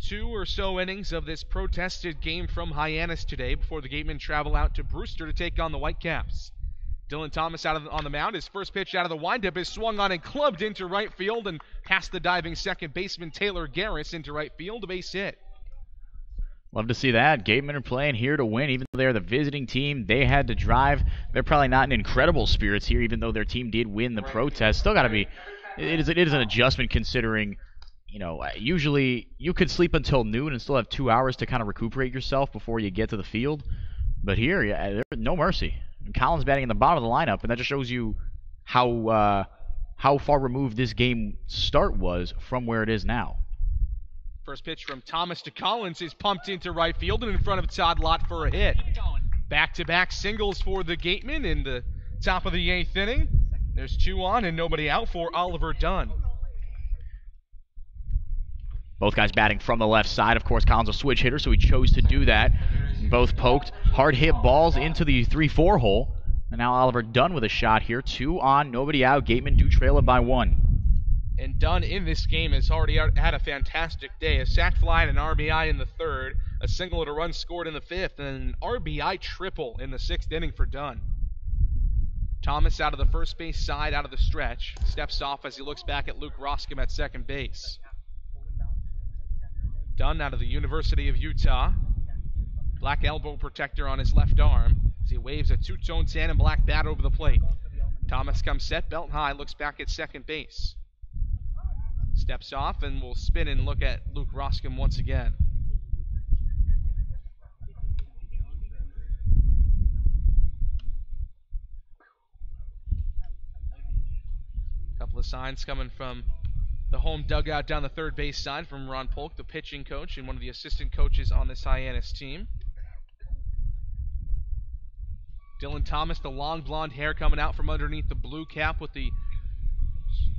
2 or so innings of this protested game from Hyannis today before the Gatemen travel out to Brewster to take on the Whitecaps. Dylan Thomas on the mound. His first pitch out of the windup is swung on and clubbed into right field and past the diving second baseman Taylor Garris into right field, a base hit. Love to see that. Gatemen are playing here to win. Even though they're the visiting team, they had to drive. They're probably not in incredible spirits here, even though their team did win the protest. Still got to be. It is an adjustment considering, usually you could sleep until noon and still have 2 hours to kind of recuperate yourself before you get to the field. But here, there's no mercy. And Collins batting in the bottom of the lineup, and that just shows you how far removed this game start was from where it is now. First pitch from Thomas to Collins is pumped into right field and in front of Todd Lott for a hit. Back-to-back singles for the Gatemen in the top of the 8th inning. There's 2 on and nobody out for Oliver Dunn. Both guys batting from the left side. Of course, Collins a switch hitter, so he chose to do that. Both poked hard hit balls into the 3-4 hole. And now Oliver Dunn with a shot here. 2 on, nobody out. Gatemen do trail it by 1. And Dunn in this game has already had a fantastic day. A sac fly and an RBI in the 3rd, a single and a run scored in the 5th, and an RBI triple in the 6th inning for Dunn. Thomas out of the first base side, out of the stretch. Steps off as he looks back at Luke Roscom at second base. Dunn out of the University of Utah. Black elbow protector on his left arm as he waves a two-tone tan and black bat over the plate. Thomas comes set, belt high, looks back at second base. Steps off and will spin and look at Luke Roscom once again. Couple of signs coming from the home dugout down the third base side from Ron Polk, the pitching coach and one of the assistant coaches on this Hyannis team. Dylan Thomas, the long blonde hair coming out from underneath the blue cap with the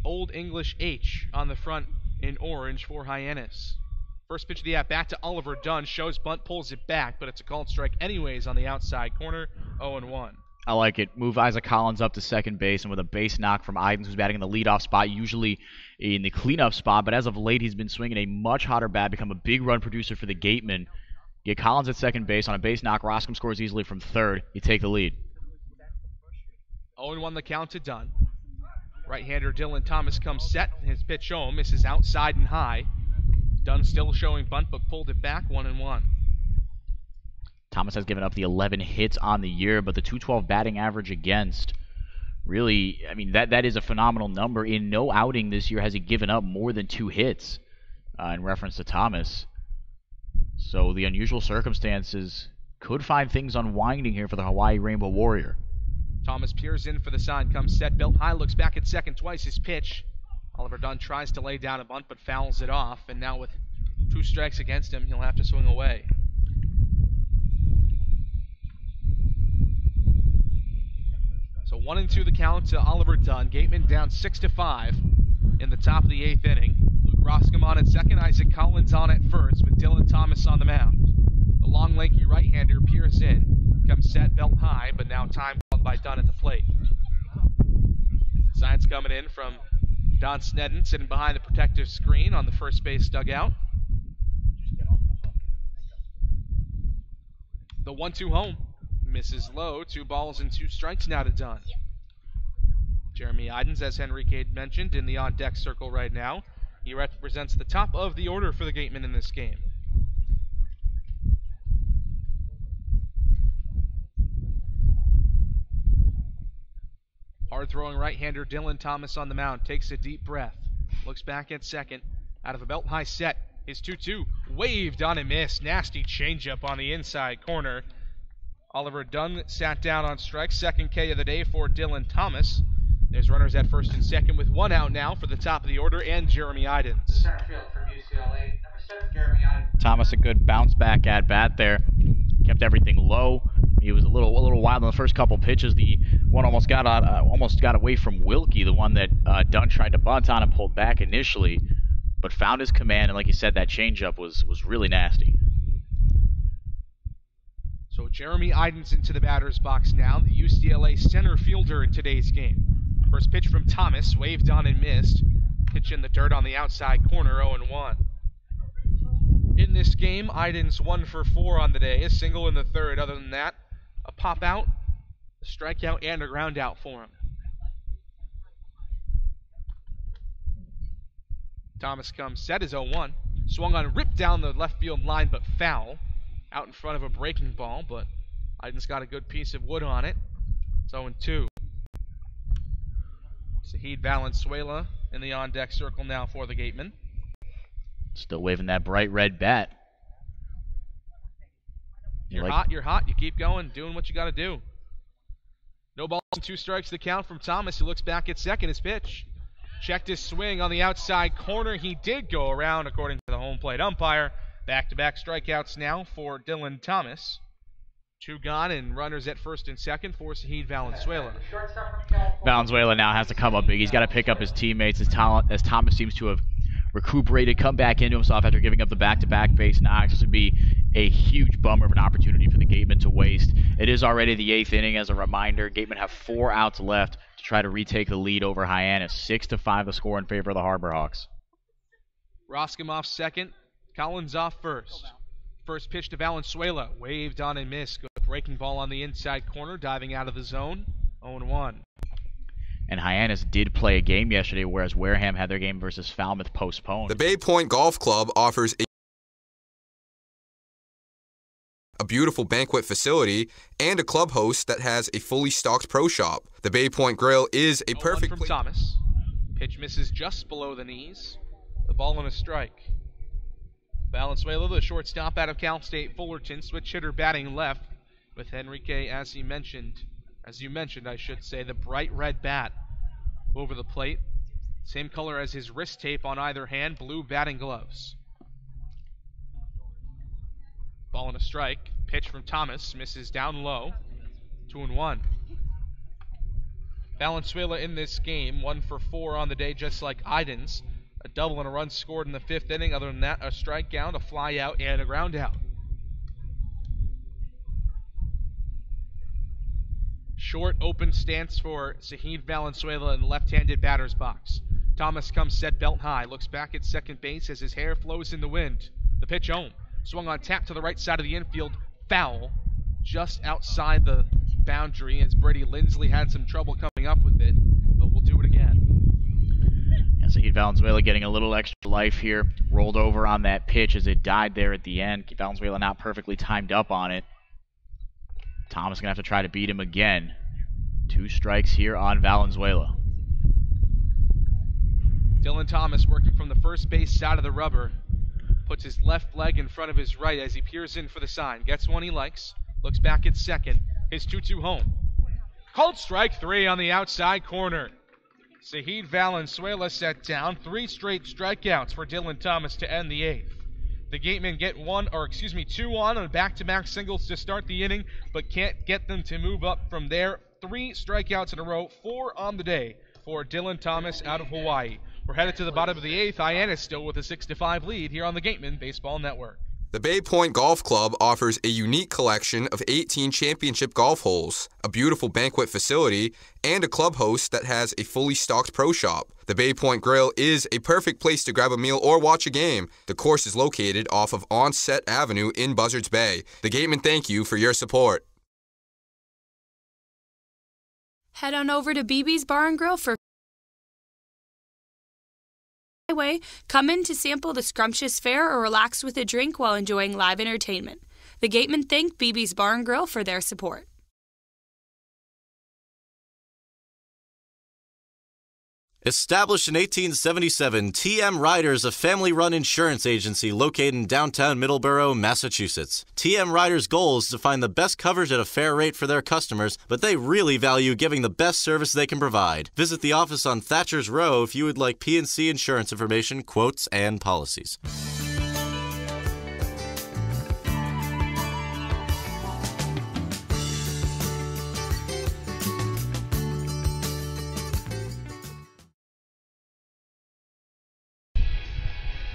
Old English H on the front in orange for Hyannis. First pitch of the at-bat to Oliver Dunn. Shows bunt, pulls it back, but it's a called strike anyways on the outside corner, 0-1. I like it. Move Isaac Collins up to second base, and with a base knock from Idens, who's batting in the leadoff spot, usually in the cleanup spot, but as of late, he's been swinging a much hotter bat, become a big run producer for the Gatemen. Get Collins at second base on a base knock. Roscom scores easily from third. You take the lead. 0-1 the count to Dunn. Right-hander Dylan Thomas comes set. His pitch home misses outside and high. Dunn still showing bunt, but pulled it back, 1-1. Thomas has given up the 11 hits on the year, but the .212 batting average against, really, I mean, that is a phenomenal number. In no outing this year has he given up more than 2 hits in reference to Thomas. So the unusual circumstances could find things unwinding here for the Hawaii Rainbow Warrior. Thomas peers in for the sign, comes set, belt high, looks back at second twice. His pitch. Oliver Dunn tries to lay down a bunt, but fouls it off. And now with 2 strikes against him, he'll have to swing away. So 1-2 the count to Oliver Dunn. Gatemen down 6-5 in the top of the 8th inning. Luke Roscom on at second, Isaac Collins on at first with Dylan Thomas on the mound. The long, lanky right-hander peers in, comes set, belt high, but now time called by Dunn at the plate. Signs coming in from Don Snedden, sitting behind the protective screen on the first base dugout. The 1-2 home. Misses low. 2 balls and 2 strikes now to Dunn. Jeremy Idens, as Henrique had mentioned, in the on-deck circle right now. He represents the top of the order for the Gatemen in this game. Hard-throwing right-hander Dylan Thomas on the mound. Takes a deep breath. Looks back at second. Out of a belt-high set. His 2-2. Waved on a miss. Nasty changeup on the inside corner. Oliver Dunn sat down on strike. Second K of the day for Dylan Thomas. There's runners at first and second with 1 out now for the top of the order and Jeremy Idens. Thomas a good bounce back at bat there. Kept everything low. He was a little wild on the first couple pitches. The one almost got away from Wilkie, the one that Dunn tried to bunt on and pulled back initially, but found his command, and like you said, that changeup was really nasty. So Jeremy Idens into the batter's box now, the UCLA center fielder in today's game. First pitch from Thomas, waved on and missed. Pitch in the dirt on the outside corner, 0-1. In this game, Idens 1 for 4 on the day, a single in the 3rd. Other than that, a pop out, a strikeout, and a ground out for him. Thomas comes set, is 0-1. Swung on, ripped down the left field line, but foul. Out in front of a breaking ball, but Idens got a good piece of wood on it. It's 0-2. Zahid Valenzuela in the on-deck circle now for the Gatemen. Still waving that bright red bat. You're hot, you keep going, doing what you got to do. No balls and 2 strikes to count from Thomas, who looks back at second. His pitch. Checked his swing on the outside corner. He did go around, according to the home plate umpire. Back-to-back strikeouts now for Dylan Thomas. 2 gone and runners at first and second for Zahid Valenzuela. Valenzuela now has to come up big. He's got to pick up his teammates as Thomas seems to have recuperated, come back into himself after giving up the back-to-back base knocks. This would be a huge bummer of an opportunity for the Gatemen to waste. It is already the 8th inning. As a reminder, Gatemen have 4 outs left to try to retake the lead over Hyannis. 6-5 the score in favor of the Harbor Hawks. Roscommon second, Collins off first. First pitch to Valenzuela, waved on and missed. Good breaking ball on the inside corner, diving out of the zone. 0-1. And Hyannis did play a game yesterday, whereas Wareham had their game versus Falmouth postponed. The Bay Point Golf Club offers a beautiful banquet facility and a club host that has a fully stocked pro shop. The Bay Point Grill is a perfect from Thomas. Pitch misses just below the knees. The ball on a strike. Valenzuela, the shortstop out of Cal State Fullerton, switch hitter batting left with Enrique, as you mentioned, I should say, the bright red bat over the plate. Same color as his wrist tape on either hand, blue batting gloves. Ball on a strike. Pitch from Thomas, misses down low. 2-1. Valenzuela in this game, 1 for 4 on the day, just like Idens. A double and a run scored in the 5th inning. Other than that, a strikeout, a fly out, and a ground out. Short open stance for Zahid Valenzuela in the left-handed batter's box. Thomas comes set belt high, looks back at second base as his hair flows in the wind. The pitch home. Swung on tap to the right side of the infield. Foul. Just outside the boundary as Brady Lindsley had some trouble coming up with it, but we'll do it again. And Zahid Valenzuela getting a little extra life here. Rolled over on that pitch as it died there at the end. Valenzuela not perfectly timed up on it. Thomas going to have to try to beat him again. 2 strikes here on Valenzuela. Dylan Thomas working from the first base side of the rubber. Puts his left leg in front of his right as he peers in for the sign. Gets one he likes. Looks back at second. His 2-2 home. Called strike 3 on the outside corner. Zahid Valenzuela set down. 3 straight strikeouts for Dylan Thomas to end the 8th. The Gatemen get 2 on back-to-back singles to start the inning, but can't get them to move up from there. 3 strikeouts in a row, 4 on the day for Dylan Thomas out of Hawaii. We're headed to the bottom of the 8th. Hyannis still with a 6-5 lead here on the Gatemen Baseball Network. The Bay Point Golf Club offers a unique collection of 18 championship golf holes, a beautiful banquet facility, and a club host that has a fully stocked pro shop. The Bay Point Grill is a perfect place to grab a meal or watch a game. The course is located off of Onset Avenue in Buzzards Bay. The Gatemen thank you for your support. Head on over to BB's Bar and Grill for come in to sample the scrumptious fare or relax with a drink while enjoying live entertainment. The Gatemen thank BB's Bar and Grill for their support. Established in 1877, TM Riders is a family-run insurance agency located in downtown Middleborough, Massachusetts. TM Riders' goal is to find the best coverage at a fair rate for their customers, but they really value giving the best service they can provide. Visit the office on Thatcher's Row if you would like P&C insurance information, quotes, and policies.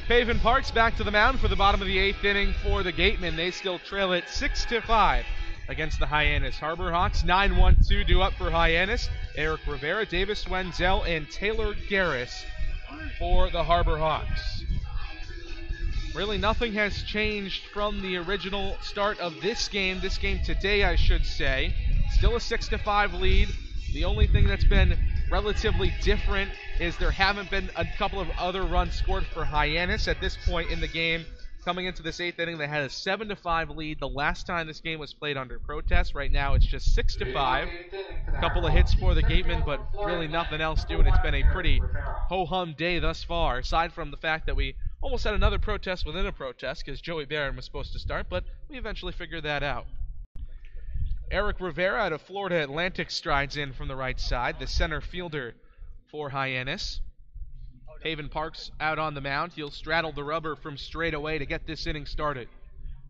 Paven Parks back to the mound for the bottom of the 8th inning for the Gatemen. They still trail it 6-5 against the Hyannis Harbor Hawks. 9-1-2 due up for Hyannis. Eric Rivera, Davis Wenzel, and Taylor Garris for the Harbor Hawks. Really nothing has changed from the original start of this game today, I should say. Still a 6-5 lead. The only thing that's been relatively different is there haven't been a couple of other runs scored for Hyannis at this point in the game. Coming into this 8th inning, they had a 7-5 lead the last time this game was played under protest. Right now it's just 6-5. A couple of hits for the Gatemen, but really nothing else doing. It's been a pretty ho-hum day thus far, aside from the fact that we almost had another protest within a protest because Joey Barron was supposed to start, but we eventually figured that out. Eric Rivera out of Florida Atlantic strides in from the right side, the center fielder for Hyannis. Haven Parks out on the mound. He'll straddle the rubber from straight away to get this inning started.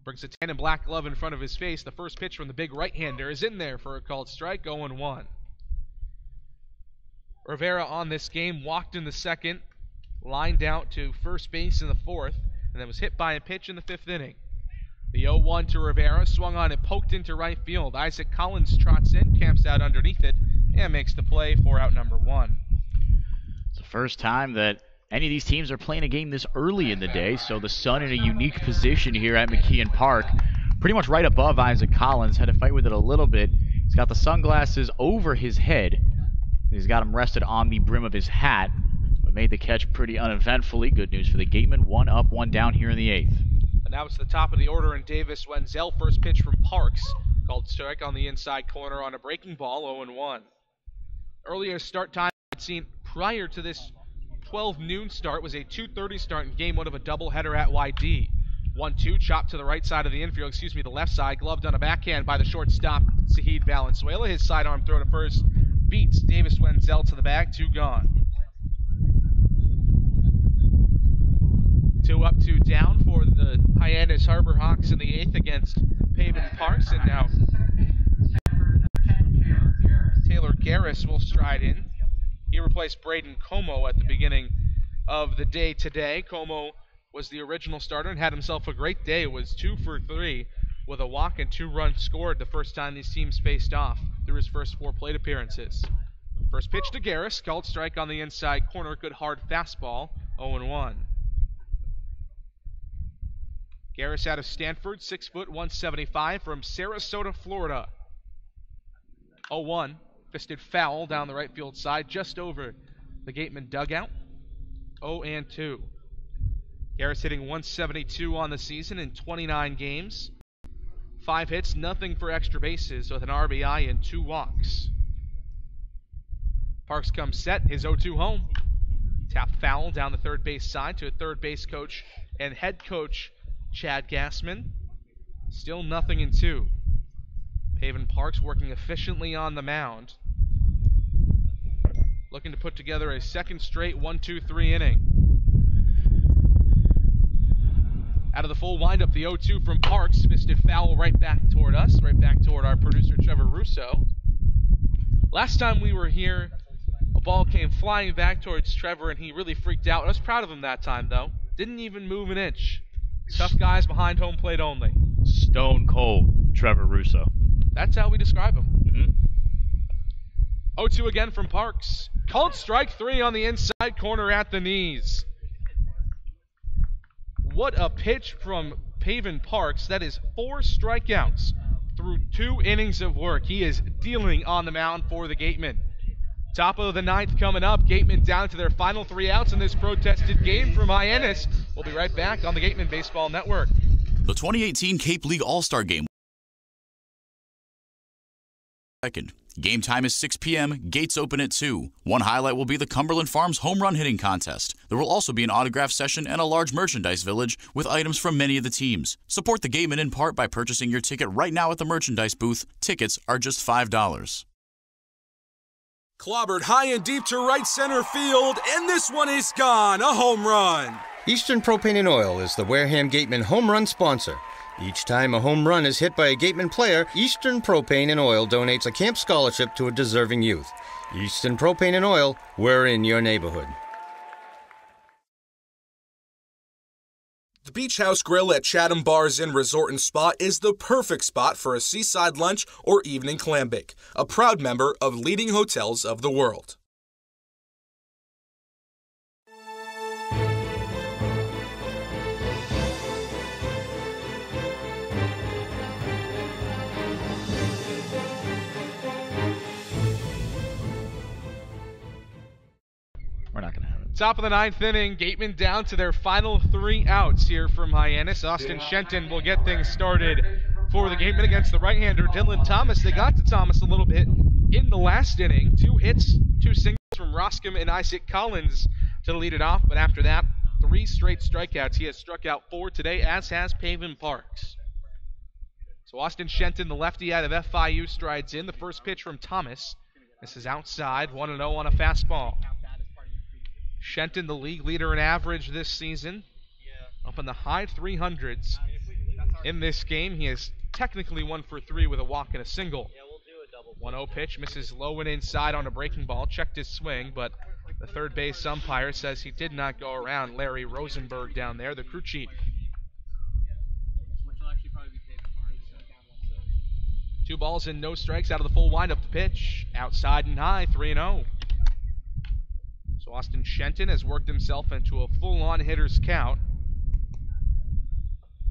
Brings a tan and black glove in front of his face. The first pitch from the big right-hander is in there for a called strike, 0-1. Rivera on this game walked in the second, lined out to first base in the fourth, and then was hit by a pitch in the fifth inning. The 0-1 to Rivera, swung on and poked into right field. Isaac Collins trots in, camps out underneath it, and makes the play for out number 1. It's the first time that any of these teams are playing a game this early in the day, so the sun in a unique position here at McKeon Park, pretty much right above Isaac Collins. Had to fight with it a little bit. He's got the sunglasses over his head. He's got him rested on the brim of his hat, but made the catch pretty uneventfully. Good news for the Gatemen. 1 up, 1 down here in the 8th. And now it's the top of the order in Davis Wenzel. First pitch from Parks. Called strike on the inside corner on a breaking ball, 0-1. Earlier start time I'd seen prior to this 12 noon start was a 2:30 start in game 1 of a doubleheader at YD. 1-2, chopped to the right side of the infield, the left side, gloved on a backhand by the shortstop, Zahid Valenzuela. His sidearm throw to first beats Davis Wenzel to the bag, 2 gone. 2 up, 2 down for the Hyannis Harbor Hawks in the 8th against Haven Parks, and now Taylor Garris will stride in. He replaced Braden Como at the beginning of the day today. Como was the original starter and had himself a great day. It was 2 for 3 with a walk and 2 runs scored the first time these teams faced off through his first 4 plate appearances. First pitch to Garris, called strike on the inside corner, good hard fastball, 0-1. Garris out of Stanford, 6 foot 175 from Sarasota, Florida. 0-1, fisted foul down the right field side, just over the Gatemen dugout. 0-2. Garris hitting 172 on the season in 29 games. 5 hits, nothing for extra bases with an RBI and 2 walks. Parks comes set, his 0-2 home. Tap foul down the third base side to a third base coach and head coach Chad Gassman. Still nothing in 2. Haven Parks working efficiently on the mound. Looking to put together a second straight 1-2-3 inning. Out of the full windup, the 0-2 from Parks. Fisted foul right back toward us, right back toward our producer Trevor Russo. Last time we were here, a ball came flying back towards Trevor and he really freaked out. I was proud of him that time though. Didn't even move an inch. Tough guys behind home plate only. Stone cold Trevor Russo. That's how we describe him. Mm-hmm. 0-2 again from Parks. Called strike 3 on the inside corner at the knees. What a pitch from Haven Parks. That is 4 strikeouts through 2 innings of work. He is dealing on the mound for the Gatemen. Top of the 9th coming up. Gatemen down to their final 3 outs in this protested game from Hyannis. We'll be right back on the Gatemen Baseball Network. The 2018 Cape League All-Star Game. Second. Game time is 6 p.m. Gates open at 2. One highlight will be the Cumberland Farms home run hitting contest. There will also be an autograph session and a large merchandise village with items from many of the teams. Support the Gatemen in part by purchasing your ticket right now at the merchandise booth. Tickets are just $5. Clobbered high and deep to right center field, and this one is gone. A home run. Eastern Propane and Oil is the Wareham Gatemen home run sponsor. Each time a home run is hit by a Gatemen player, Eastern Propane and Oil donates a camp scholarship to a deserving youth. Eastern Propane and Oil, we're in your neighborhood. The Beach House Grill at Chatham Bars Inn Resort and Spa is the perfect spot for a seaside lunch or evening clam bake. A proud member of leading hotels of the world. We're not going to have it. Top of the 9th inning, Gatemen down to their final 3 outs here from Hyannis. Austin Shenton will get things started for the Gatemen against the right-hander Dylan Thomas. They got to Thomas a little bit in the last inning. 2 hits, 2 singles from Roscom and Isaac Collins to lead it off. But after that, 3 straight strikeouts. He has struck out 4 today, as has Haven Parks. So Austin Shenton, the lefty out of FIU, strides in. The first pitch from Thomas. This is outside, 1-0 on a fastball. Shenton, the league leader in average this season, up in the high 300s. In this game, he is technically 1 for 3 with a walk and a single. 1-0 pitch, misses low and inside on a breaking ball. Checked his swing, but the third base umpire says he did not go around Larry Rosenberg down there, the crew chief. 2 balls and no strikes out of the full windup. The pitch, outside and high, 3-0. So Austin Shenton has worked himself into a full-on hitter's count.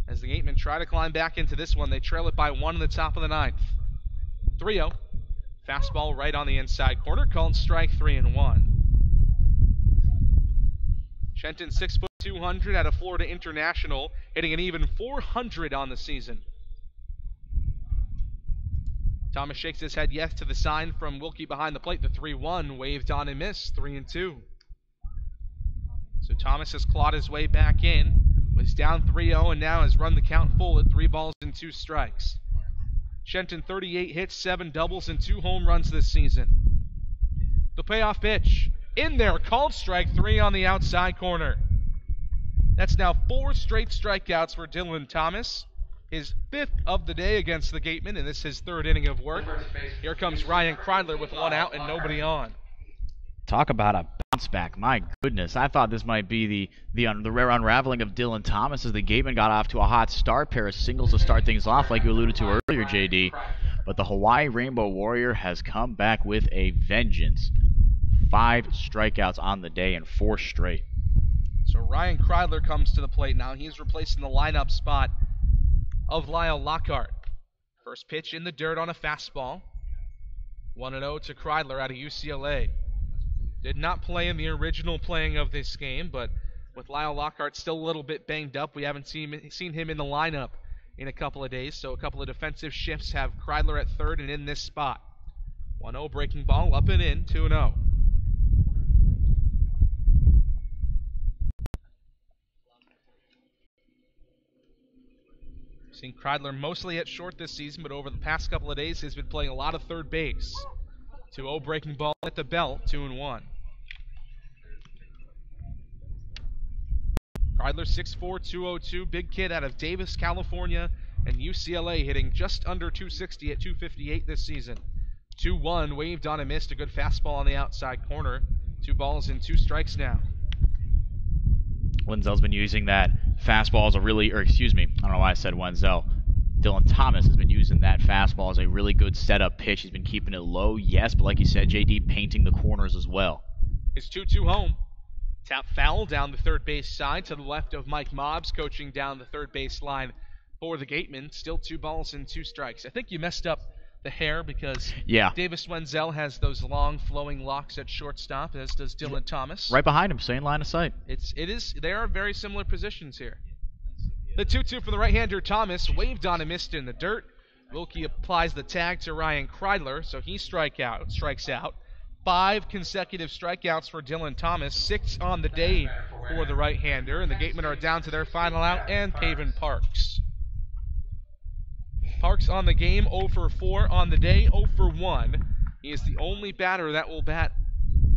As the Gatemen try to climb back into this one, they trail it by 1 in the top of the 9th. 3-0. Fastball right on the inside corner, called strike 3-1. Shenton, 6 foot 200 out of Florida International, hitting an even .400 on the season. Thomas shakes his head yes to the sign from Wilkie behind the plate. The 3-1 waved on and missed, 3-2. So Thomas has clawed his way back in, was down 3-0, and now has run the count full at 3 balls and 2 strikes. Shenton, 38 hits, 7 doubles, and 2 home runs this season. The payoff pitch, in there, called strike 3 on the outside corner. That's now 4 straight strikeouts for Dylan Thomas. His 5th of the day against the Gatemen, and this is his 3rd inning of work. Here comes Ryan Kreidler with 1 out and nobody on. Talk about a bounce back. My goodness. I thought this might be the rare unraveling of Dylan Thomas as the Gatemen got off to a hot start. Pair of singles to start things off like you alluded to earlier, JD. But the Hawaii Rainbow Warrior has come back with a vengeance. 5 strikeouts on the day and 4 straight. So Ryan Kreidler comes to the plate now. He's replacing the lineup spot of Lyle Lockhart. First pitch in the dirt on a fastball. 1-0 to Kreidler out of UCLA. Did not play in the original playing of this game, but with Lyle Lockhart still a little bit banged up, we haven't seen him in the lineup in a couple of days, so a couple of defensive shifts have Kreidler at 3rd and in this spot. 1-0 breaking ball, up and in, 2-0. Seen Kreidler mostly at short this season, but over the past couple of days he's been playing a lot of third base. 2-0 breaking ball at the belt, 2-1. Kreidler 6'4", 202, big kid out of Davis, California, and UCLA, hitting just under 260 at 258 this season. 2-1, waved on and missed, a good fastball on the outside corner. 2 balls and 2 strikes now. Wenzel's been using that fastball as a really, I don't know why I said Wenzel. Dylan Thomas has been using that fastball as a really good setup pitch. He's been keeping it low, yes, but like you said, JD, painting the corners as well. It's 2-2 home. Tap foul down the third base side to the left of Mike Mobbs, coaching down the third base line for the Gatemen. Still 2 balls and 2 strikes. I think you messed up the hair because Davis Wenzel has those long flowing locks at shortstop, as does Dylan Thomas. Right behind him, same line of sight. They are very similar positions here. The 2-2 for the right-hander Thomas, waved on and missed in the dirt. Wilkie applies the tag to Ryan Kreidler, so he strikes out. 5 consecutive strikeouts for Dylan Thomas, 6 on the day for the right-hander, and the Gatemen are down to their final out and Paven Parks. Parks on the game, 0 for 4 on the day, 0 for 1. He is the only batter that will bat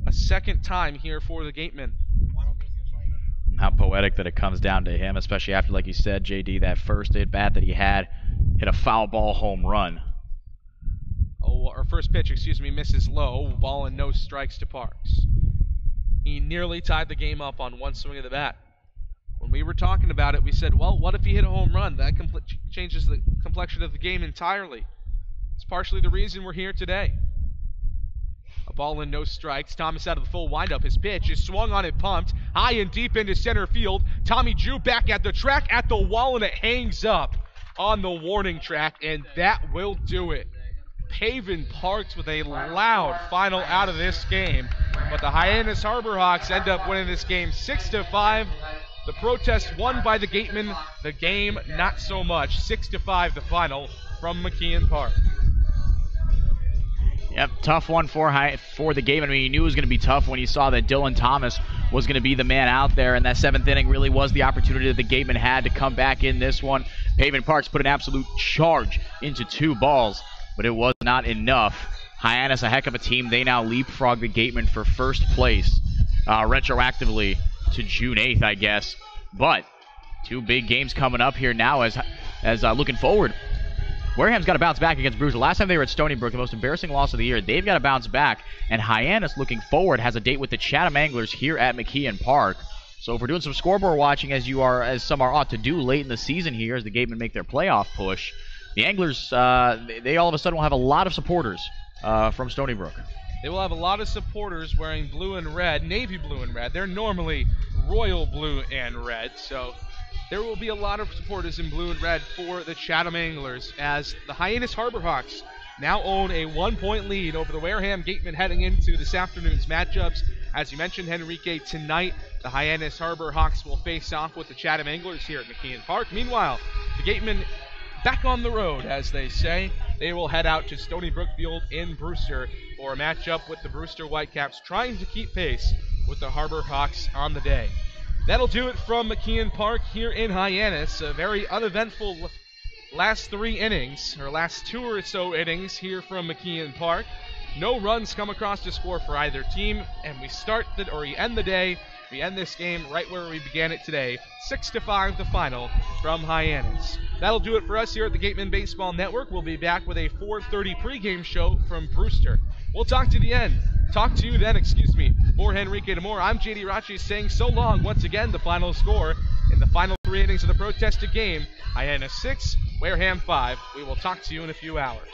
a second time here for the Gatemen. How poetic that it comes down to him, especially after, like you said, JD, that first at-bat that he had, hit a foul ball home run. First pitch, misses low, ball and no strikes to Parks. He nearly tied the game up on 1 swing of the bat. When we were talking about it, we said, well, what if he hit a home run? That changes the complexion of the game entirely. It's partially the reason we're here today. A ball and no strikes. Thomas out of the full windup. His pitch is swung on and pumped. High and deep into center field. Tommy Drew back at the track, at the wall, and it hangs up on the warning track, and that will do it. Paven Parks with a loud final out of this game. But the Hyannis Harbor Hawks end up winning this game 6-5. The protest won by the Gatemen. The game, not so much. 6-5 the final from McKeon Park. Yep, tough one for the Gatemen. I mean, you knew it was going to be tough when you saw that Dylan Thomas was going to be the man out there, and that 7th inning really was the opportunity that the Gatemen had to come back in this one. Paven Parks put an absolute charge into 2 balls, but it was not enough. Hyannis, a heck of a team. They now leapfrog the Gatemen for first place retroactively to June 8th, I guess. But 2 big games coming up here now as looking forward. Wareham's got to bounce back against Brewster. Last time they were at Stony Brook, the most embarrassing loss of the year. They've got to bounce back. And Hyannis, looking forward, has a date with the Chatham Anglers here at McKeon Park. So if we're doing some scoreboard watching, as some ought to do late in the season here, as the Gatemen make their playoff push, the Anglers, they all of a sudden will have a lot of supporters from Stony Brook. They will have a lot of supporters wearing blue and red, navy blue and red. They're normally royal blue and red, so there will be a lot of supporters in blue and red for the Chatham Anglers, as the Hyannis Harbor Hawks now own a 1-point lead over the Wareham Gatemen heading into this afternoon's matchups. As you mentioned, Henrique, tonight the Hyannis Harbor Hawks will face off with the Chatham Anglers here at McKeon Park. Meanwhile, the Gatemen back on the road, as they say. They will head out to Stony Brook Field in Brewster for a matchup with the Brewster Whitecaps, trying to keep pace with the Harbor Hawks on the day. That'll do it from McKeon Park here in Hyannis. A very uneventful last 3 innings, or last 2 or so innings here from McKeon Park. No runs come across to score for either team, and we end this game right where we began it today, 6-5 the final from Hyannis. That'll do it for us here at the Gatemen Baseball Network. We'll be back with a 4:30 pregame show from Brewster. We'll talk to you then. For Henrique Demore, I'm JD Rachi saying so long. Once again, the final score in the final 3 innings of the protested game, Hyannis 6, Wareham 5. We will talk to you in a few hours.